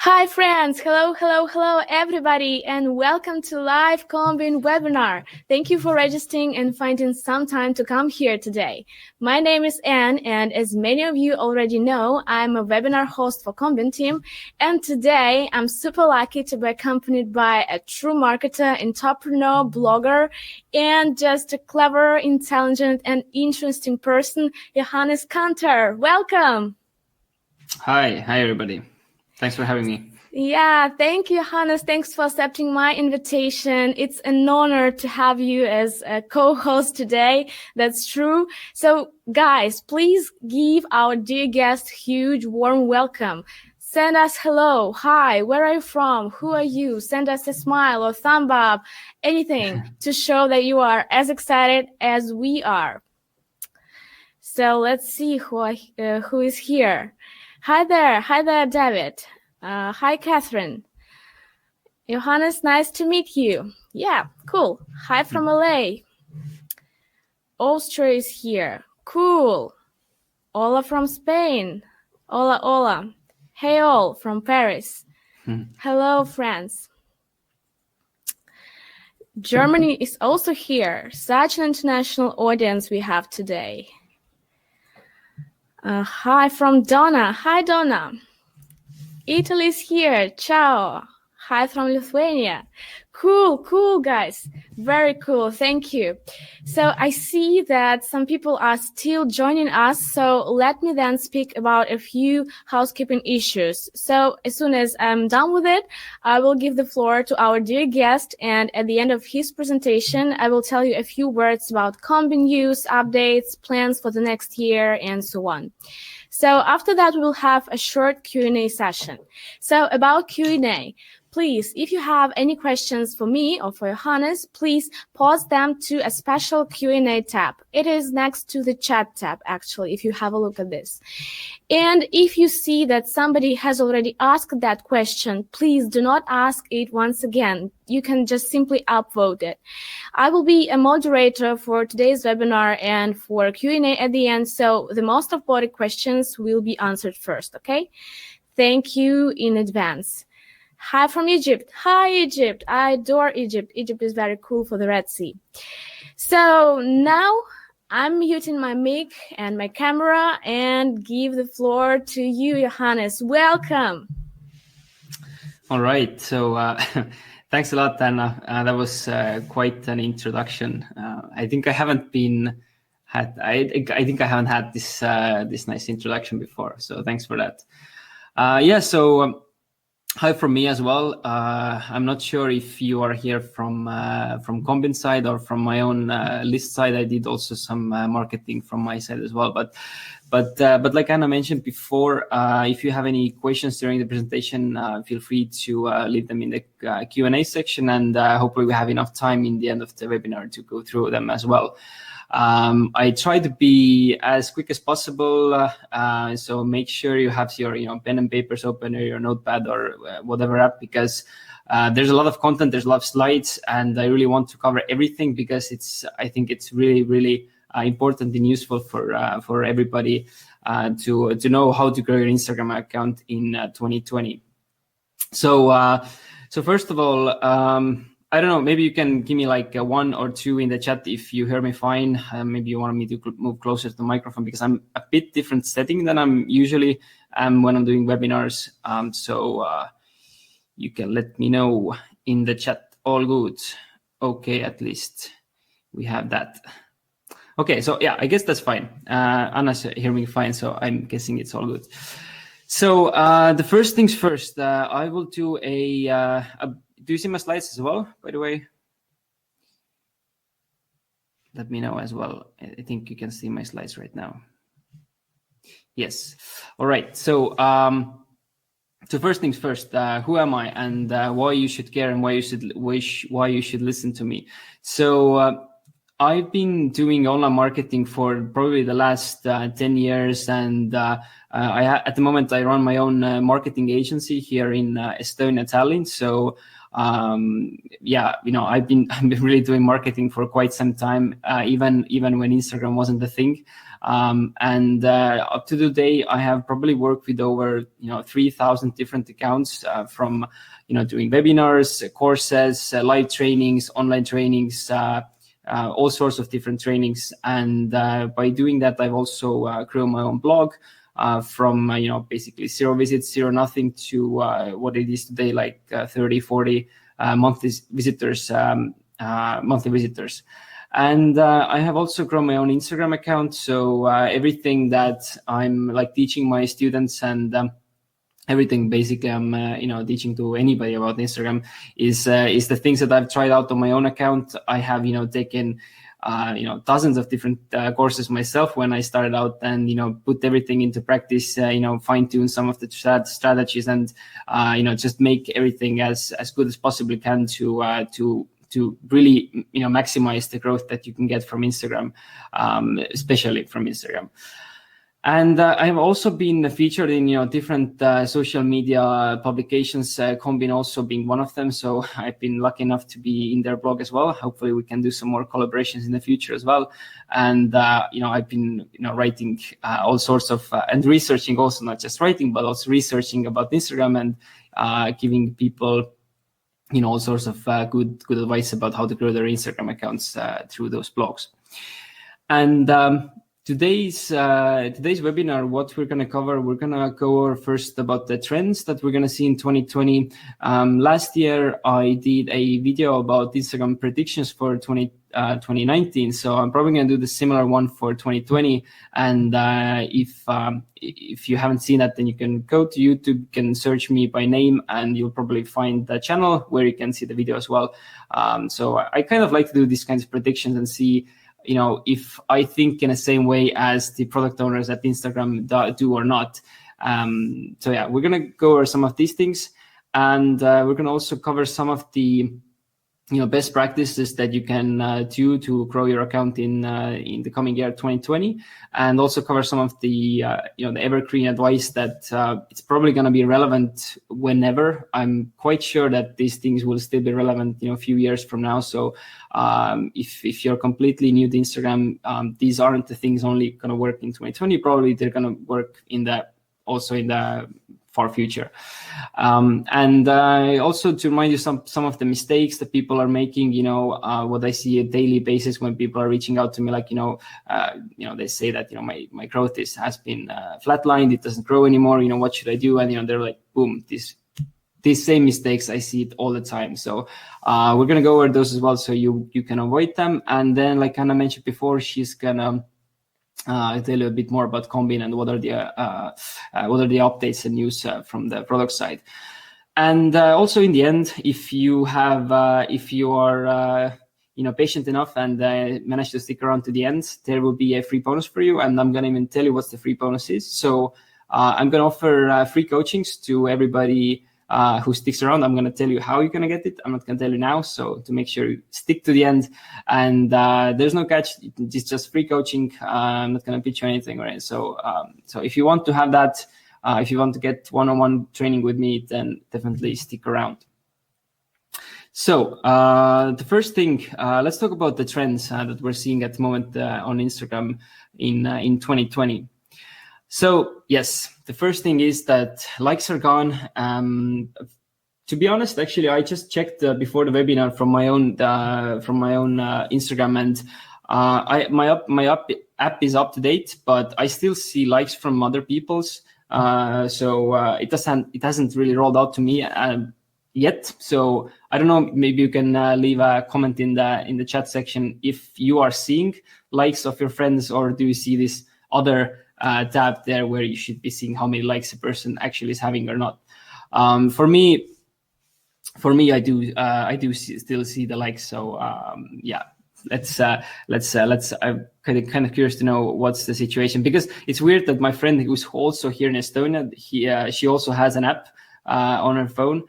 Hi friends, hello everybody, and welcome to live Combin webinar. Thank you for registering and finding some time to come here today. My name is Anne, and as many of you already know, I'm a webinar host for Combin team, and today I'm super lucky to be accompanied by a true marketer, entrepreneur, blogger, and just a clever, intelligent, and interesting person, Johannes Kanter. Welcome! Hi everybody. Thanks for having me. Yeah, thank you, Johannes. Thanks for accepting my invitation. It's an honor to have you as a co-host today. That's true. So, guys, please give our dear guest huge warm welcome. Send us hello, hi, where are you from? Who are you? Send us a smile or thumb up, anything to show that you are as excited as we are. So let's see who is here. Hi there, David. Hi, Catherine. Johannes, nice to meet you. Yeah, cool. Hi from LA. Austria is here. Cool. Ola from Spain. Hola. Hey all from Paris. Hello, friends. Germany is also here. Such an international audience we have today. Hi from Donna. Hi, Donna. Italy's here. Ciao. Hi from Lithuania. Cool, guys. Very cool. Thank you. So I see that some people are still joining us. So let me then speak about a few housekeeping issues. So as soon as I'm done with it, I will give the floor to our dear guest. And at the end of his presentation, I will tell you a few words about Combin news, updates, plans for the next year, and so on. So after that, we will have a short Q&A session. So about Q&A, please, if you have any questions for me or for Johannes, please pause them to a special Q&A tab. It is next to the chat tab, actually, if you have a look at this. And if you see that somebody has already asked that question, please do not ask it once again. You can just simply upvote it. I will be a moderator for today's webinar and for Q&A at the end, so the most important questions will be answered first, okay? Thank you in advance. Hi from Egypt. Hi, Egypt. I adore Egypt. Egypt is very cool for the Red Sea. So now I'm muting my mic and my camera and give the floor to you, Johannes. Welcome. All right. So thanks a lot, Anna. That was quite an introduction. I think I haven't had this this nice introduction before. So thanks for that. Hi from me as well. I'm not sure if you are here from Combin side or from my own list side. I did also some marketing from my side as well. But like Anna mentioned before, if you have any questions during the presentation, feel free to leave them in the Q&A section, and hopefully we have enough time in the end of the webinar to go through them as well. I try to be as quick as possible, so make sure you have your pen and papers open or your notepad or whatever app, because there's a lot of content, there's a lot of slides, and I really want to cover everything because I think it's really important and useful for everybody to know how to grow your Instagram account in 2020. So first of all, I don't know, maybe you can give me like a 1 or 2 in the chat if you hear me fine. Maybe you want me to move closer to the microphone because I'm a bit different setting than I'm usually when I'm doing webinars. So you can let me know in the chat. All good. Okay, at least we have that. Okay, so yeah, I guess that's fine. Anna's hearing me fine, so I'm guessing it's all good. So the first things first, I will do do you see my slides as well, by the way? Let me know as well. I think you can see my slides right now. Yes. All right. So first things first, who am I and why you should care and why you should listen to me. So I've been doing online marketing for probably the last 10 years, and at the moment I run my own marketing agency here in Estonia, Tallinn. So I've been really doing marketing for quite some time, even when Instagram wasn't the thing. And up to today, I have probably worked with over 3,000 different accounts, from doing webinars, courses, live trainings, online trainings, all sorts of different trainings. And by doing that, I've also grown my own blog, from basically 0 visits, 0 nothing, to what it is today, like 30, 40 monthly visitors. And I have also grown my own Instagram account. So everything that I'm like teaching my students, and everything basically I'm teaching to anybody about Instagram is the things that I've tried out on my own account. I have taken dozens of different courses myself when I started out, and put everything into practice, fine tune some of the strategies, and just make everything as good as possibly can to really maximize the growth that you can get from Instagram, especially from Instagram. And I have also been featured in different social media publications, Combin also being one of them. So I've been lucky enough to be in their blog as well. Hopefully we can do some more collaborations in the future as well. And I've been writing all sorts of and researching, also not just writing, but also researching about Instagram, and giving people all sorts of good advice about how to grow their Instagram accounts through those blogs. And today's webinar, what we're going to cover, we're going to go over first about the trends that we're going to see in 2020. Last year, I did a video about Instagram predictions for 2019. So I'm probably going to do the similar one for 2020. And if you haven't seen that, then you can go to YouTube, you can search me by name, and you'll probably find the channel where you can see the video as well. So I kind of like to do these kinds of predictions and see if I think in the same way as the product owners at Instagram do or not. So yeah, we're going to go over some of these things, and we're going to also cover some of the best practices that you can do to grow your account in the coming year 2020, and also cover some of the the evergreen advice that it's probably going to be relevant whenever. I'm quite sure that these things will still be relevant a few years from now. So if you're completely new to Instagram, these aren't the things only going to work in 2020. Probably they're going to work also in the far future. And also to remind you some of the mistakes that people are making, what I see on a daily basis when people are reaching out to me, like, they say that, my growth has been flatlined, it doesn't grow anymore, what should I do? And, they're like, boom, these same mistakes, I see it all the time. So we're going to go over those as well, so you can avoid them. And then, like Anna mentioned before, she's going to tell you a bit more about Combin and what are the updates and news from the product side. And also in the end, if you are patient enough and manage to stick around to the end, there will be a free bonus for you. And I'm going to even tell you what the free bonus is. So I'm going to offer free coachings to everybody who sticks around. I'm going to tell you how you're going to get it. I'm not going to tell you now. So to make sure you stick to the end, and there's no catch. It's just free coaching. I'm not going to pitch you anything, right? So if you want to have that, if you want to get one-on-one training with me, then definitely stick around. So the first thing, let's talk about the trends that we're seeing at the moment on Instagram in 2020. So yes, the first thing is that likes are gone. To be honest, actually, I just checked before the webinar from my own Instagram, and my app is up to date, but I still see likes from other people's. So it hasn't really rolled out to me yet. So I don't know. Maybe you can leave a comment in the chat section if you are seeing likes of your friends, or do you see this other tab there where you should be seeing how many likes a person actually is having or not. For me, I do still see the likes. So yeah, let's. I'm kind of curious to know what's the situation, because it's weird that my friend who's also here in Estonia, she also has an app on her phone.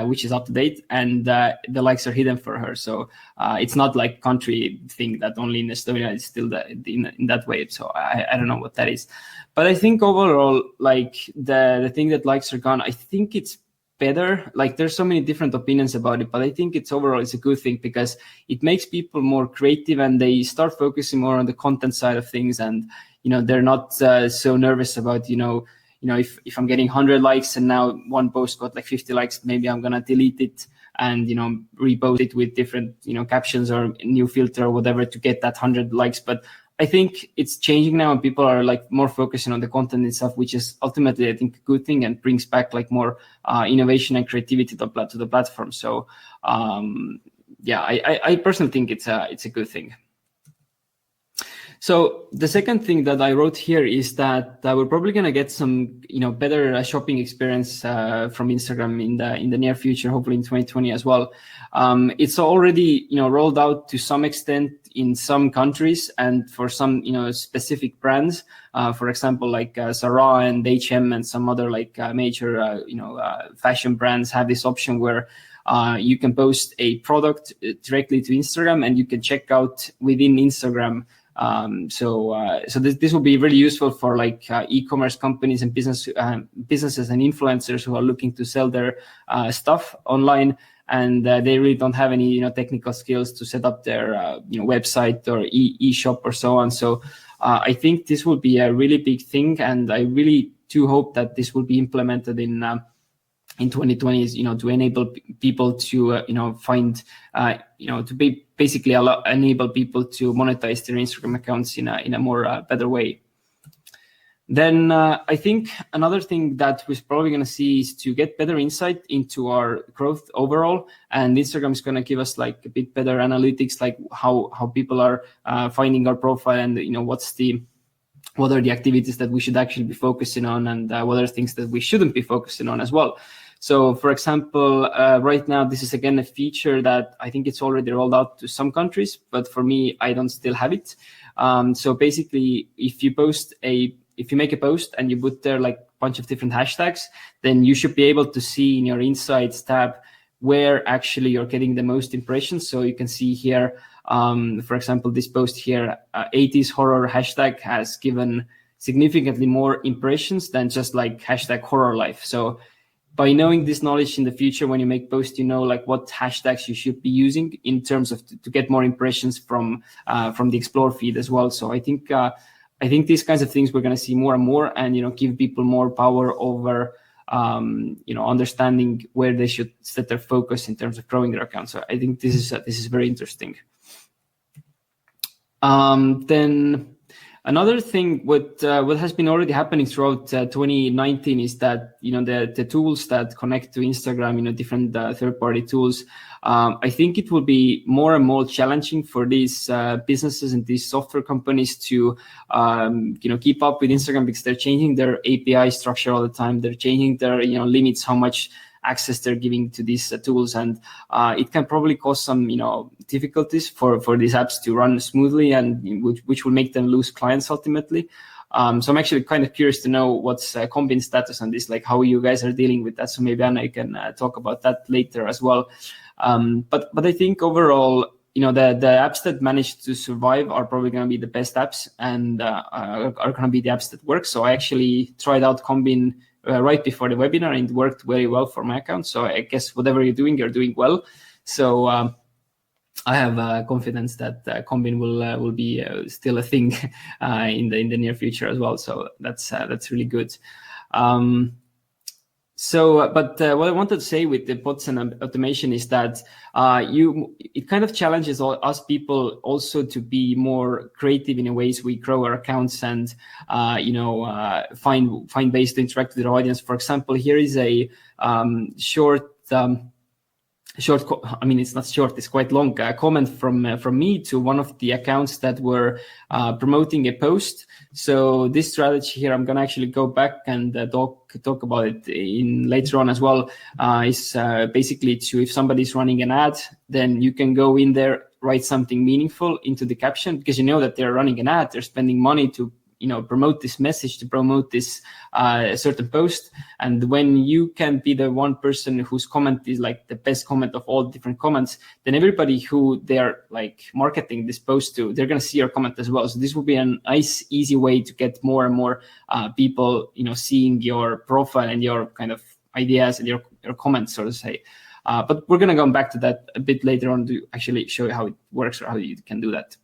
Which is up to date, and the likes are hidden for her. So it's not like country thing that only in Estonia it's still in that way. So I don't know what that is, but I think overall, like the thing that likes are gone, I think it's better. Like there's so many different opinions about it, but I think it's a good thing, because it makes people more creative and they start focusing more on the content side of things, and they're not so nervous about, if I'm getting 100 likes and now one post got like 50 likes, maybe I'm going to delete it and, repost it with different, captions or new filter or whatever to get that 100 likes. But I think it's changing now and people are like more focusing on the content and stuff, which is ultimately, I think, a good thing and brings back like more innovation and creativity to the platform. So I personally think it's a good thing. So the second thing that I wrote here is that we're probably going to get some, better shopping experience from Instagram in the near future, hopefully in 2020 as well. It's already, rolled out to some extent in some countries and for some, specific brands. For example, like Zara and H&M and some other like major, fashion brands have this option where you can post a product directly to Instagram and you can check out within Instagram. So this will be really useful for like e-commerce companies and businesses and influencers who are looking to sell their stuff online, and they really don't have any technical skills to set up their website or e-shop or so on. So I think this will be a really big thing, and I really do hope that this will be implemented in 2020, is to enable people to find to be basically enable people to monetize their Instagram accounts in a more better way. Then I think another thing that we're probably going to see is to get better insight into our growth overall, and Instagram is going to give us like a bit better analytics, like how people are finding our profile, and what are the activities that we should actually be focusing on, and what are things that we shouldn't be focusing on as well. So, for example, right now, this is again a feature that I think it's already rolled out to some countries, but for me, I don't still have it. So basically, if you make a post and you put there like a bunch of different hashtags, then you should be able to see in your Insights tab where actually you're getting the most impressions. So you can see here, for example, this post here, 80s horror hashtag has given significantly more impressions than just like hashtag horror life. So by knowing this knowledge in the future, when you make posts, like what hashtags you should be using in terms of to get more impressions from the Explore feed as well. So I think these kinds of things we're going to see more and more, and give people more power over understanding where they should set their focus in terms of growing their account. So I think this is very interesting. Then another thing, what has been already happening throughout 2019 is that the tools that connect to Instagram, different third-party tools. I think it will be more and more challenging for these businesses and these software companies to keep up with Instagram, because they're changing their API structure all the time. They're changing their limits, how much access they're giving to these tools, and it can probably cause some difficulties for these apps to run smoothly, and which will make them lose clients ultimately. So I'm actually kind of curious to know what's Combin's status on this, like how you guys are dealing with that. So maybe Anna can talk about that later as well. But I think overall, the apps that manage to survive are probably going to be the best apps, and are going to be the apps that work. So I actually tried out Combin right before the webinar, and it worked very well for my account. So I guess whatever you're doing well. So I have confidence that Combin will be still a thing in the near future as well. So that's really good. But what I wanted to say with the bots and automation is that it kind of challenges us people also to be more creative in the ways we grow our accounts and find ways to interact with our audience. For example, here is a short. I mean, it's not short, it's quite long, comment from me to one of the accounts that were promoting a post. So this strategy here, I'm going to actually go back and talk about it later on as well, is basically if somebody's running an ad, then you can go in there, write something meaningful into the caption, because you know that they're running an ad, they're spending money to promote this message, to promote this certain post. And when you can be the one person whose comment is like the best comment of all different comments, then everybody who they're like marketing this post to, they're going to see your comment as well. So this will be a nice, easy way to get more and more people, seeing your profile and your kind of ideas and your comments, so to say. But we're going to come back to that a bit later on to actually show you how it works or how you can do that.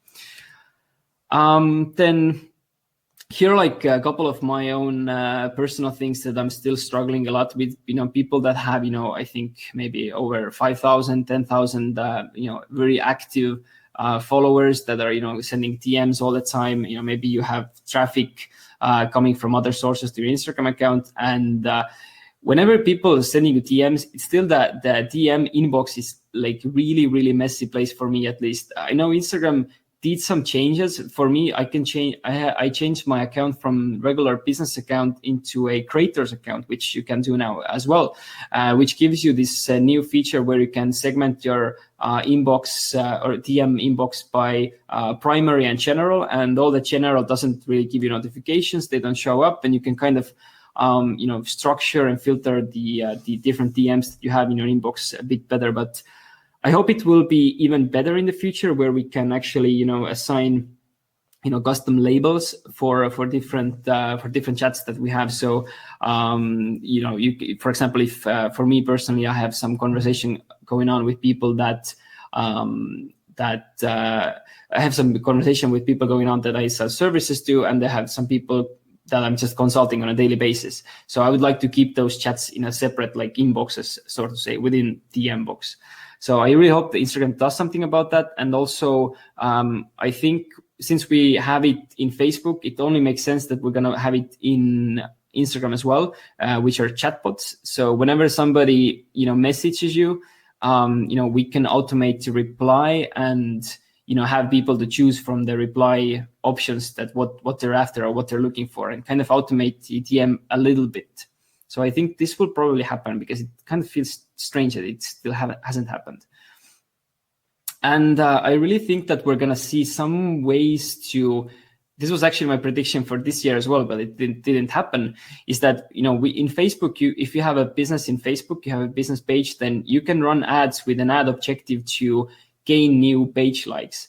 Then here are like a couple of my own personal things that I'm still struggling a lot with. People that have, I think maybe over 5,000, 10,000, very active followers that are, sending DMs all the time. Maybe you have traffic coming from other sources to your Instagram account, and whenever people are sending you DMs, it's still that the DM inbox is like really, really messy place for me, at least. I know Instagram did some changes for me. I can change. I changed my account from regular business account into a creators account, which you can do now as well, which gives you this new feature where you can segment your inbox or DM inbox by primary and general, and all the general doesn't really give you notifications. They don't show up, and you can kind of structure and filter the different DMs that you have in your inbox a bit better. But I hope it will be even better in the future, where we can actually, assign, custom labels for different chats that we have. So, for example, if for me personally, I have some conversation going on with people that I have some conversation with people going on that I sell services to, and they have some people that I'm just consulting on a daily basis. So I would like to keep those chats in a separate like inboxes, so to say, within the inbox. So I really hope that Instagram does something about that. And also, I think since we have it in Facebook, it only makes sense that we're going to have it in Instagram as well, which are chatbots. So whenever somebody, messages you, we can automate to reply and, have people to choose from the reply options that what they're after or what they're looking for, and kind of automate the DM a little bit. So I think this will probably happen, because it kind of feels strange that it still hasn't happened. And I really think that we're going to see some ways to, this was actually my prediction for this year as well, but it didn't happen, is that, we in Facebook, if you have a business in Facebook, you have a business page, then you can run ads with an ad objective to gain new page likes,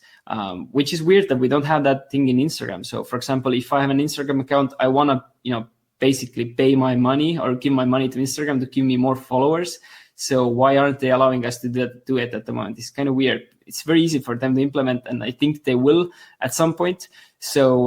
which is weird that we don't have that thing in Instagram. So for example, if I have an Instagram account, I want to, basically pay my money or give my money to Instagram to give me more followers. So why aren't they allowing us to do it at the moment? It's kind of weird. It's very easy for them to implement, and I think they will at some point. So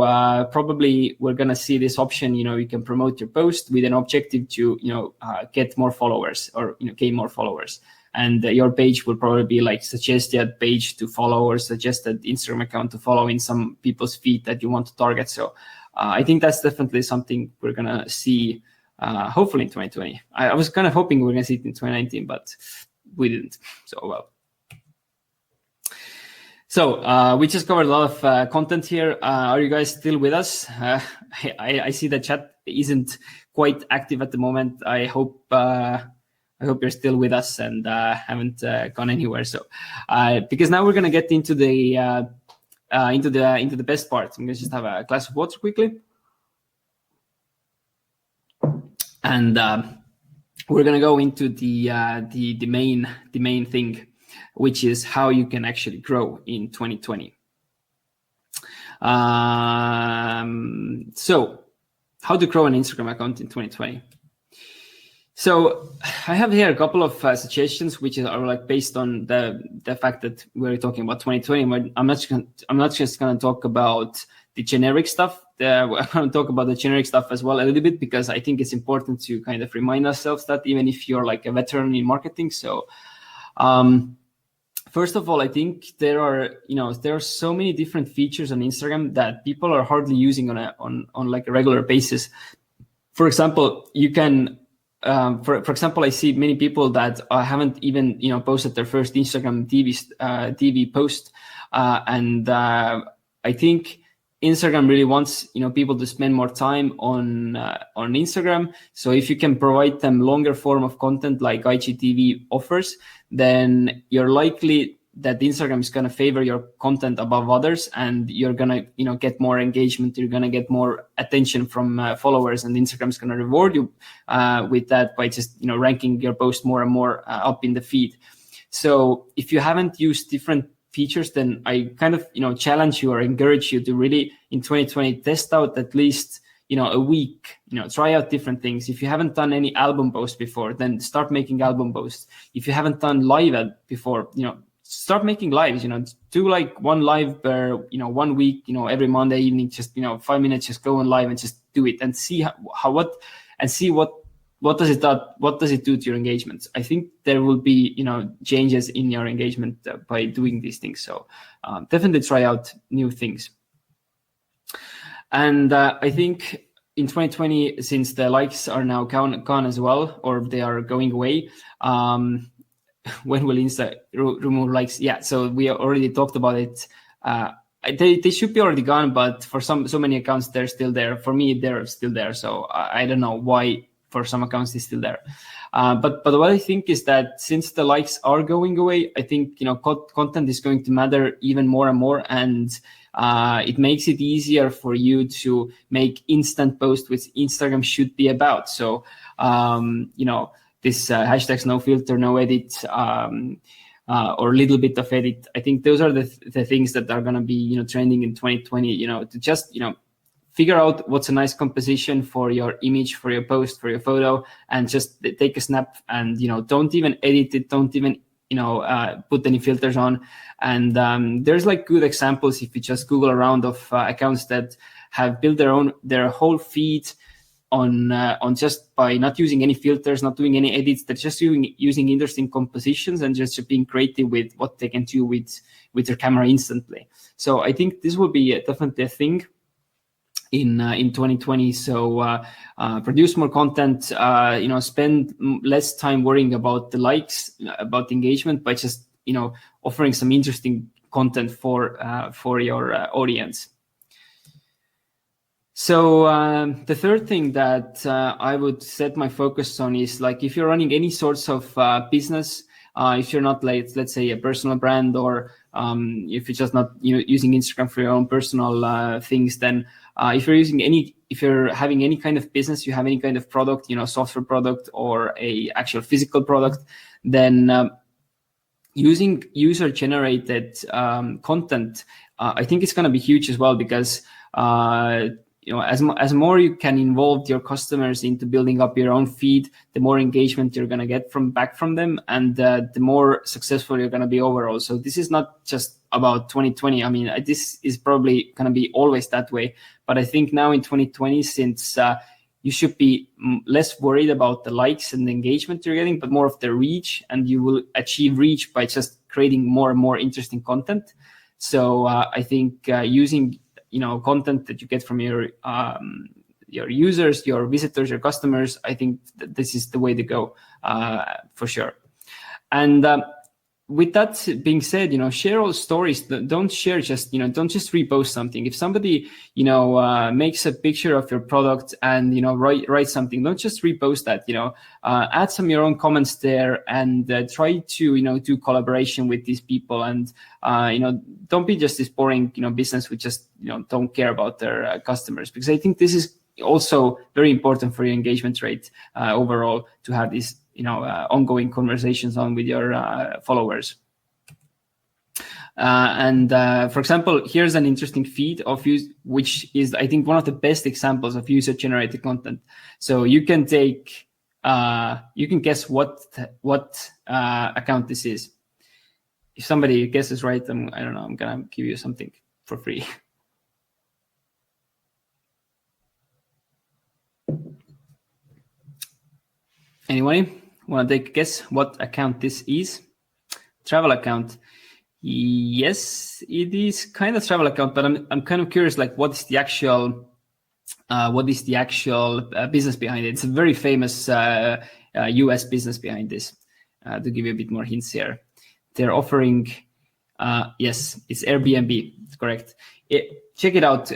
probably we're going to see this option, you can promote your post with an objective to, get more followers or, gain more followers. And your page will probably be like suggested page to follow, or suggested Instagram account to follow in some people's feed that you want to target. So I think that's definitely something we're going to see, hopefully in 2020. I was kind of hoping we were going to see it in 2019, but we didn't. So, well. So we just covered a lot of content here. Are you guys still with us? I see the chat isn't quite active at the moment. I hope you're still with us and haven't gone anywhere. So because now we're going to get into the best part. I'm going to just have a glass of water quickly, and we're going to go into the main thing, which is how you can actually grow in 2020. So how to grow an Instagram account in 2020. So I have here a couple of suggestions, which are like based on the fact that we're talking about 2020. I'm not just going to talk about the generic stuff. I'm going to talk about the generic stuff as well a little bit, because I think it's important to kind of remind ourselves that even if you're like a veteran in marketing. So first of all, I think there are so many different features on Instagram that people are hardly using on like a regular basis. For example, you can. For example, I see many people that haven't even posted their first Instagram TV post, and I think Instagram really wants people to spend more time on Instagram. So if you can provide them longer form of content like IGTV offers, then you're likely that Instagram is going to favor your content above others, and you're going to get more engagement. You're going to get more attention from followers, and Instagram is going to reward you with that by just ranking your post more and more up in the feed. So if you haven't used different features, then I kind of challenge you or encourage you to really in 2020 test out at least a week, try out different things. If you haven't done any album posts before, then start making album posts. If you haven't done live ad before, start making lives, do like one live per, 1 week, every Monday evening, just, 5 minutes, just go on live and just do it and see what does it do to your engagement. I think there will be, changes in your engagement by doing these things. So definitely try out new things. And I think in 2020, since the likes are now gone as well, or they are going away, when will Insta remove likes? Yeah, so we already talked about it. They should be already gone, but for so many accounts, they're still there. For me, they're still there. So I don't know why for some accounts they're still there. But what I think is that since the likes are going away, I think, content is going to matter even more and more. And it makes it easier for you to make instant posts, which Instagram should be about. So, this hashtags no filter, no edit, or a little bit of edit. I think those are the things that are going to be, trending in 2020, to just, figure out what's a nice composition for your image, for your post, for your photo, and just take a snap and, don't even edit it. Don't even, put any filters on. And there's like good examples if you just Google around of accounts that have built their whole feed on just by not using any filters, not doing any edits. They're just using interesting compositions and just being creative with what they can do with their camera instantly. So I think this will be definitely a thing in 2020. So produce more content, spend less time worrying about the likes, about the engagement, by just, offering some interesting content for your audience. So the third thing that I would set my focus on is, like, if you're running any sorts of business, if you're not, like, let's say, a personal brand, or if you're just not using Instagram for your own personal things, then if you're having any kind of business, you have any kind of product, software product or a actual physical product, then using user-generated content, I think it's going to be huge as well, because as more you can involve your customers into building up your own feed, the more engagement you're going to get back from them, and the more successful you're going to be overall. So this is not just about 2020. I mean, this is probably going to be always that way. But I think now in 2020, since you should be less worried about the likes and the engagement you're getting, but more of the reach, and you will achieve reach by just creating more and more interesting content. So I think using content that you get from your users, your visitors, your customers, I think that this is the way to go for sure. And with that being said, share all stories. Don't share just, don't just repost something. If somebody, makes a picture of your product and, write something, don't just repost that, add some of your own comments there, and try to, do collaboration with these people. And, don't be just this boring, business which just, don't care about their customers, because I think this is also very important for your engagement rate overall, to have these ongoing conversations with your followers. And for example, here's an interesting feed of which is, I think, one of the best examples of user-generated content. So you can guess what account this is. If somebody guesses right, I don't know, I'm gonna give you something for free. Anybody want to take a guess what account this is? Travel account. Yes, it is kind of travel account, but I'm kind of curious, like, what is the actual business behind it? It's a very famous US business behind this. To give you a bit more hints here, they're offering. Yes, it's Airbnb. It's correct. Check it out.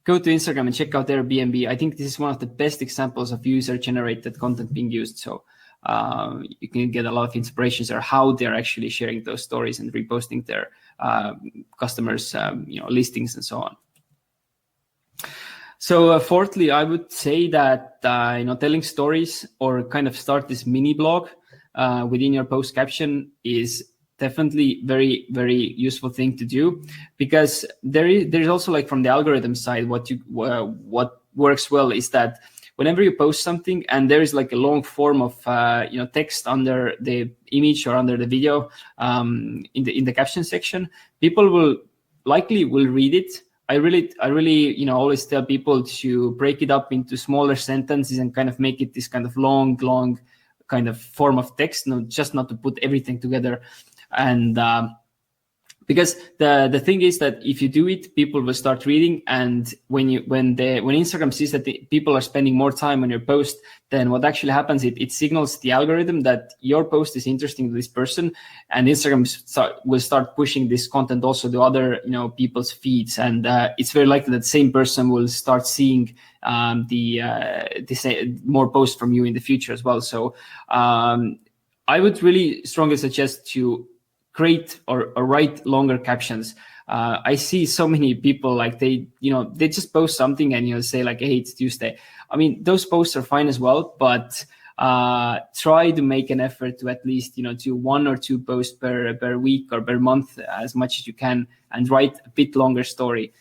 Go to Instagram and check out Airbnb. I think this is one of the best examples of user-generated content being used. So you can get a lot of inspirations on how they're actually sharing those stories and reposting their customers' listings and so on. So fourthly, I would say that telling stories, or kind of start this mini blog within your post caption, is definitely very, very useful thing to do, because there's also, like, from the algorithm side, what works well is that whenever you post something and there is like a long form of text under the image or under the video in the caption section, people will likely read it. I really always tell people to break it up into smaller sentences and kind of make it this kind of long kind of form of text, not to put everything together. And because the thing is that if you do it, people will start reading, and when Instagram sees that people are spending more time on your post, then what actually happens, it signals the algorithm that your post is interesting to this person, and Instagram will start pushing this content also to other people's feeds, and it's very likely that the same person will start seeing more posts from you in the future as well. So I would really strongly suggest to create or write longer captions. I see so many people like they just post something and say like, hey, it's Tuesday. I mean, those posts are fine as well, but try to make an effort to at least do 1 or 2 posts per week or per month as much as you can, and write a bit longer story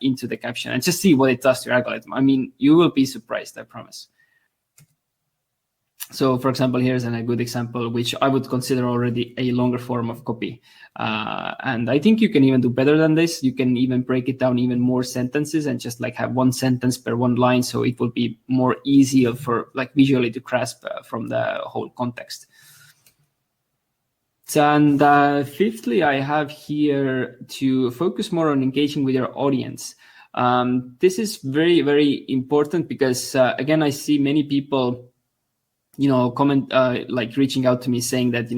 into the caption and just see what it does to your algorithm. I mean, you will be surprised, I promise. So, for example, here's a good example, which I would consider already a longer form of copy. And I think you can even do better than this. You can even break it down even more sentences and just like have 1 sentence per 1 line. So it will be more easier for like visually to grasp from the whole context. And fifthly, I have here to focus more on engaging with your audience. This is very, very important because, again, I see many people comment like reaching out to me saying that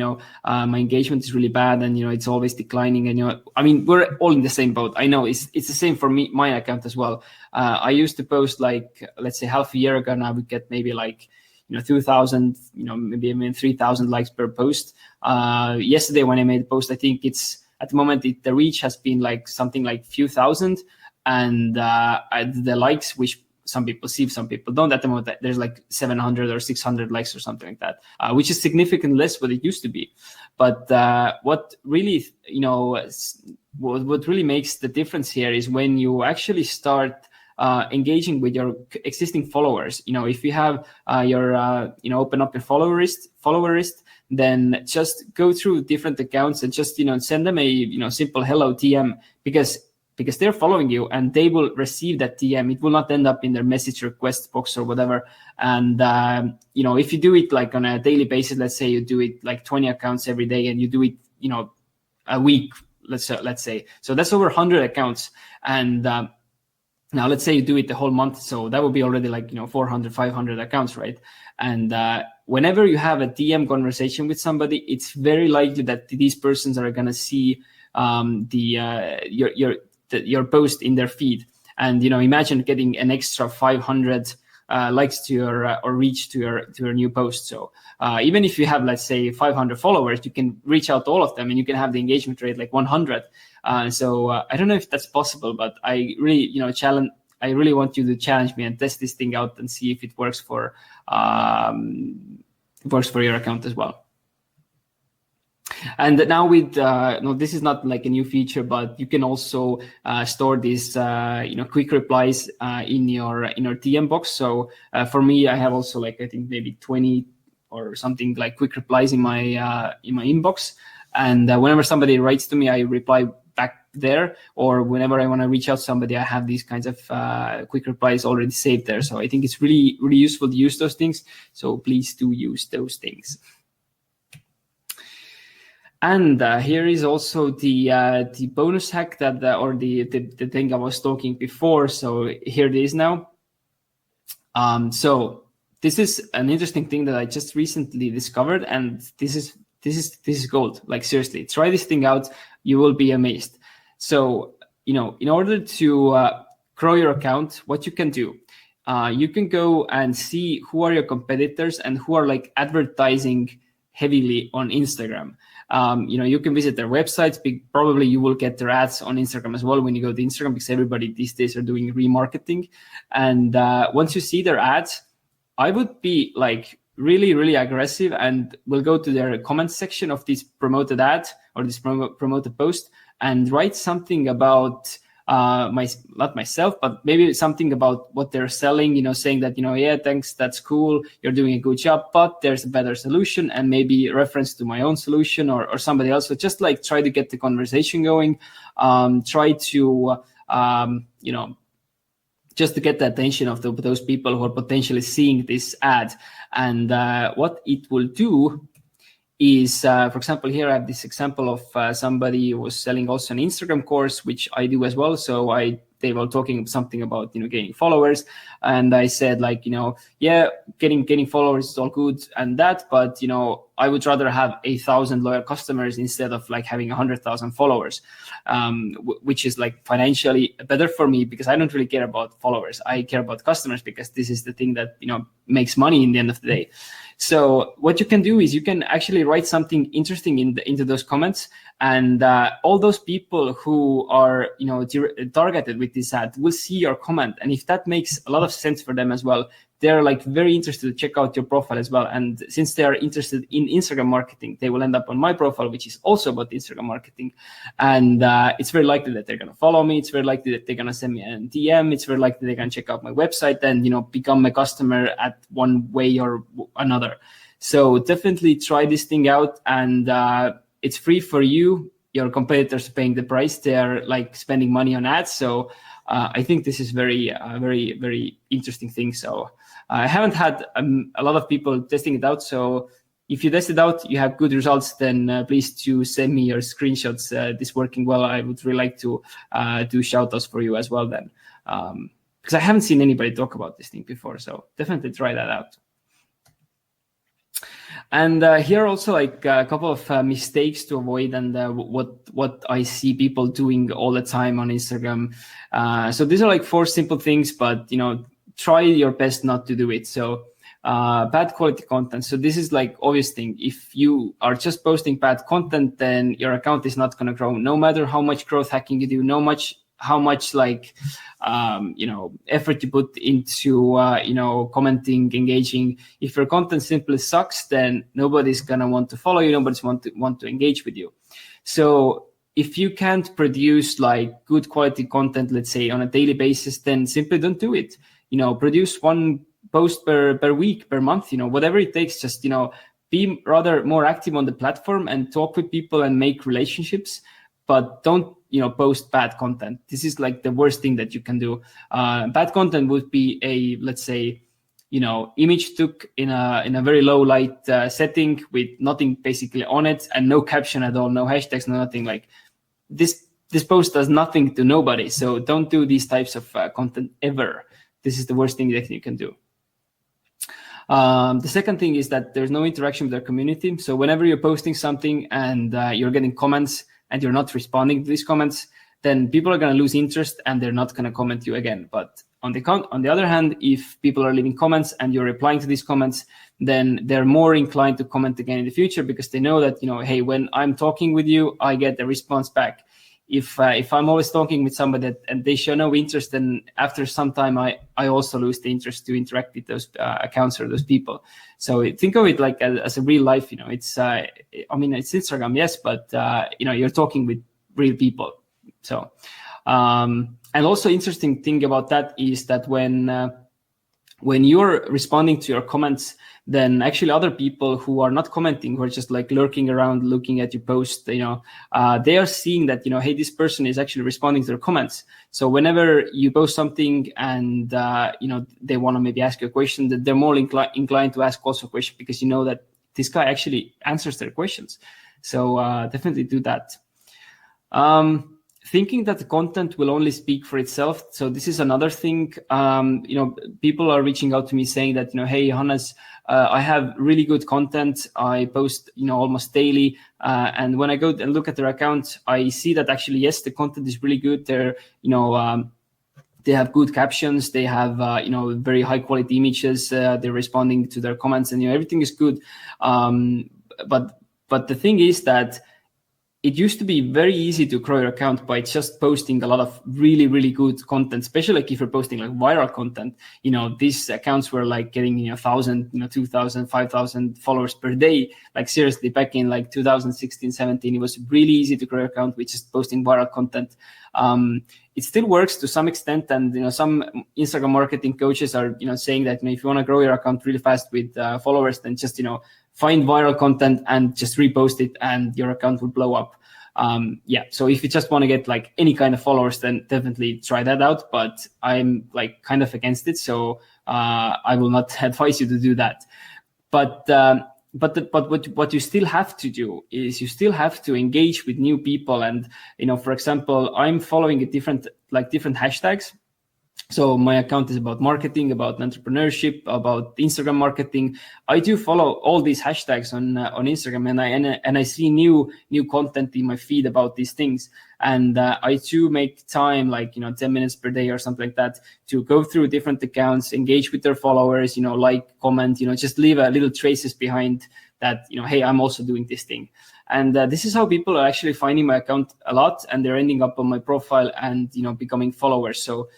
my engagement is really bad and it's always declining, and I mean, we're all in the same boat. I know it's the same for me, my account as well. I used to post like, let's say half a year ago, and I would get maybe like 2,000, maybe 3,000 likes per post. Yesterday when I made a post, I think it's at the moment the reach has been like something like few thousand, and the likes, which some people see, some people don't. At the moment, there's like 700 or 600 likes or something like that, which is significantly less what it used to be. But what really, what really makes the difference here is when you actually start engaging with your existing followers. If you have your, open up your follower list, then just go through different accounts and just, send them a, simple hello DM, because they're following you and they will receive that DM. It will not end up in their message request box or whatever. And, if you do it like on a daily basis, let's say you do it like 20 accounts every day and you do it, a week, let's say. So that's over 100 accounts. And now let's say you do it the whole month. So that would be already like, 400, 500 accounts, right? And whenever you have a DM conversation with somebody, it's very likely that these persons are going to see your post in their feed. And imagine getting an extra 500 likes to your or reach to your new post. So even if you have, let's say, 500 followers, you can reach out to all of them and you can have the engagement rate like 100. So I don't know if that's possible, but I really I really want you to challenge me and test this thing out and see if it works for your account as well. And now with this is not like a new feature, but you can also store these quick replies in your DM box. So for me, I have also like I think maybe 20 or something like quick replies in my inbox. And whenever somebody writes to me, I reply back there. Or whenever I want to reach out to somebody, I have these kinds of quick replies already saved there. So I think it's really, really useful to use those things. So please do use those things. And here is also the bonus hack that or the thing I was talking before. So here it is now. So this is an interesting thing that I just recently discovered, and this is gold. Like seriously, try this thing out. You will be amazed. So in order to grow your account, what you can do, you can go and see who are your competitors and who are like advertising heavily on Instagram. You can visit their websites. Probably you will get their ads on Instagram as well when you go to Instagram, because everybody these days are doing remarketing. And once you see their ads, I would be like really, really aggressive and will go to their comment section of this promoted ad or this promoted post and write something about not myself, but maybe something about what they're selling, saying that, yeah, thanks, that's cool, you're doing a good job, but there's a better solution, and maybe reference to my own solution or somebody else. So just like try to get the conversation going, try to, just to get the attention of those people who are potentially seeing this ad. And what it will do is, for example, here I have this example of somebody who was selling also an Instagram course, which I do as well. So they were talking something about, gaining followers. And I said like, yeah, getting followers is all good and that, but, I would rather have 1,000 loyal customers instead of like having 100,000 followers, which is like financially better for me because I don't really care about followers. I care about customers because this is the thing that, makes money in the end of the day. So what you can do is you can actually write something interesting into those comments, and all those people who are targeted with this ad will see your comment, and if that makes a lot of sense for them as well, they're like very interested to check out your profile as well. And since they are interested in Instagram marketing, they will end up on my profile, which is also about Instagram marketing. And it's very likely that they're going to follow me. It's very likely that they're going to send me a DM. It's very likely they're going to check out my website and, become a customer at one way or another. So definitely try this thing out, and it's free for you. Your competitors are paying the price. They're like spending money on ads. So I think this is very, very interesting thing. So I haven't had a lot of people testing it out. So if you test it out, you have good results, then please do send me your screenshots. This working well. I would really like to do shout outs for you as well then. Because I haven't seen anybody talk about this thing before. So definitely try that out. And here also like a couple of mistakes to avoid, and what I see people doing all the time on Instagram. So these are like 4 simple things, but try your best not to do it. So bad quality content. So this is like obvious thing. If you are just posting bad content, then your account is not going to grow, no matter how much growth hacking you do, how much like effort you put into commenting, engaging. If your content simply sucks, then nobody's gonna want to follow you, nobody's want to engage with you. So if you can't produce like good quality content, let's say on a daily basis, then simply don't do it. Produce 1 post per week, per month, whatever it takes. Just be rather more active on the platform and talk with people and make relationships, but don't post bad content. This is like the worst thing that you can do. Bad content would be a, let's say, image took in a very low light setting with nothing basically on it and no caption at all, no hashtags, no nothing. Like this post does nothing to nobody. So don't do these types of content ever. This is the worst thing that you can do. The second thing is that there's no interaction with our community. So whenever you're posting something and you're getting comments and you're not responding to these comments, then people are going to lose interest and they're not going to comment you again. But on the other hand, if people are leaving comments and you're replying to these comments, then they're more inclined to comment again in the future because they know that, hey, when I'm talking with you, I get a response back. If I'm always talking with somebody and they show no interest, then after some time, I also lose the interest to interact with those accounts or those people. So think of it like as a real life. It's it's Instagram, yes, but you're talking with real people. So and also interesting thing about that is that when you're responding to your comments, then actually other people who are not commenting, who are just like lurking around, looking at your post, they are seeing that, hey, this person is actually responding to their comments. So whenever you post something and, they want to maybe ask you a question, that they're more inclined to ask also a question because you know that this guy actually answers their questions. So definitely do that. Thinking that the content will only speak for itself. So this is another thing. People are reaching out to me saying that, hey, Johannes, I have really good content. I post, almost daily. And when I go and look at their account, I see that actually, yes, the content is really good. They're, they have good captions. They have, very high quality images. They're responding to their comments and, everything is good. But the thing is that it used to be very easy to grow your account by just posting a lot of really, really good content, especially like if you're posting like viral content. These accounts were like getting 1,000, 2,000, 5,000 followers per day. Like seriously, back in like 2016, 17, it was really easy to grow your account with just posting viral content. it still works to some extent. And some Instagram marketing coaches are saying that if you want to grow your account really fast with followers, then just find viral content and just repost it, and your account will blow up. So if you just want to get like any kind of followers, then definitely try that out. But I'm like kind of against it, so I will not advise you to do that. But what you still have to do is you still have to engage with new people. And for example, I'm following different hashtags. So my account is about marketing, about entrepreneurship, about Instagram marketing. I do follow all these hashtags on Instagram, and I see new content in my feed about these things. And I do make time, like 10 minutes per day or something like that, to go through different accounts, engage with their followers, like, comment, just leave a little traces behind that, hey, I'm also doing this thing. And this is how people are actually finding my account a lot, and they're ending up on my profile and becoming followers. So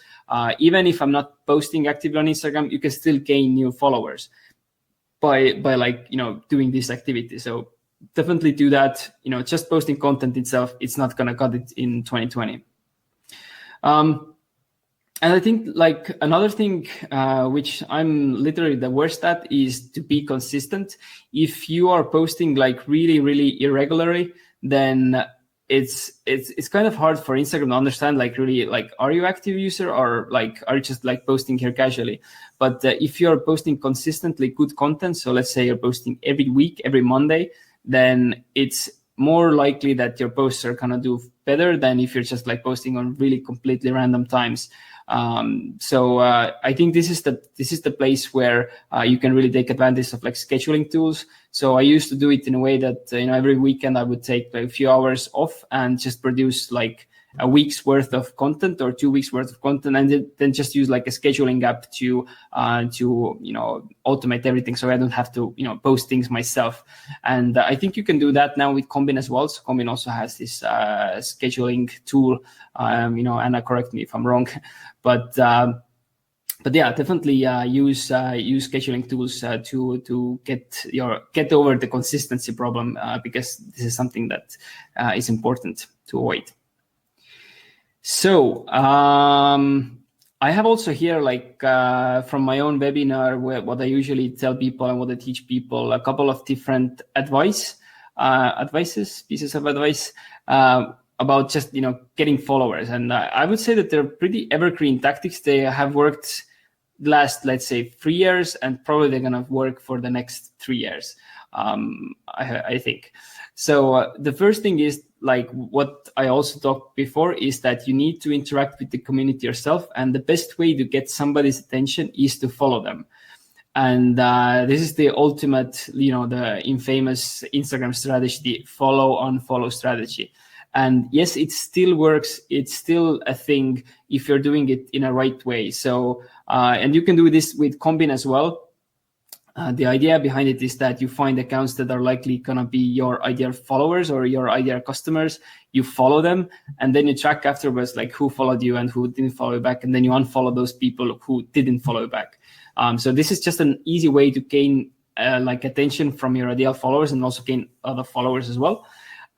even if I'm not posting actively on Instagram, you can still gain new followers by like doing this activity. So definitely do that. Just posting content itself, it's not gonna cut it in 2020. And I think like another thing which I'm literally the worst at is to be consistent. If you are posting like really irregularly, then it's kind of hard for Instagram to understand, like, really, like, are you active user, or like are you just like posting here casually? But if you're posting consistently good content, so let's say you're posting every week, every Monday, then it's more likely that your posts are gonna do better than if you're just like posting on really completely random times. So I think this is the place where you can really take advantage of like scheduling tools. So I used to do it in a way that every weekend I would take like a few hours off and just produce like a week's worth of content or 2 weeks worth of content, and then just use like a scheduling app to automate everything, so I don't have to post things myself. And I think you can do that now with Combin as well. So Combin also has this scheduling tool. Anna, correct me if I'm wrong, but yeah, definitely use scheduling tools to get over the consistency problem, because this is something that is important to avoid. So I have also here, like from my own webinar, what I usually tell people and what I teach people, a couple of different pieces of advice about just getting followers. And I would say that they're pretty evergreen tactics. They have worked last, let's say, 3 years, and probably they're gonna work for the next 3 years. I think. So the first thing is, like what I also talked before, is that you need to interact with the community yourself, and the best way to get somebody's attention is to follow them. And this is the ultimate, the infamous Instagram strategy, the follow-unfollow strategy. And yes, it still works. It's still a thing if you're doing it in a right way. So, and you can do this with Combin as well. The idea behind it is that you find accounts that are likely going to be your ideal followers or your ideal customers. You follow them, and then you track afterwards, like who followed you and who didn't follow you back. And then you unfollow those people who didn't follow you back. So this is just an easy way to gain like attention from your ideal followers, and also gain other followers as well.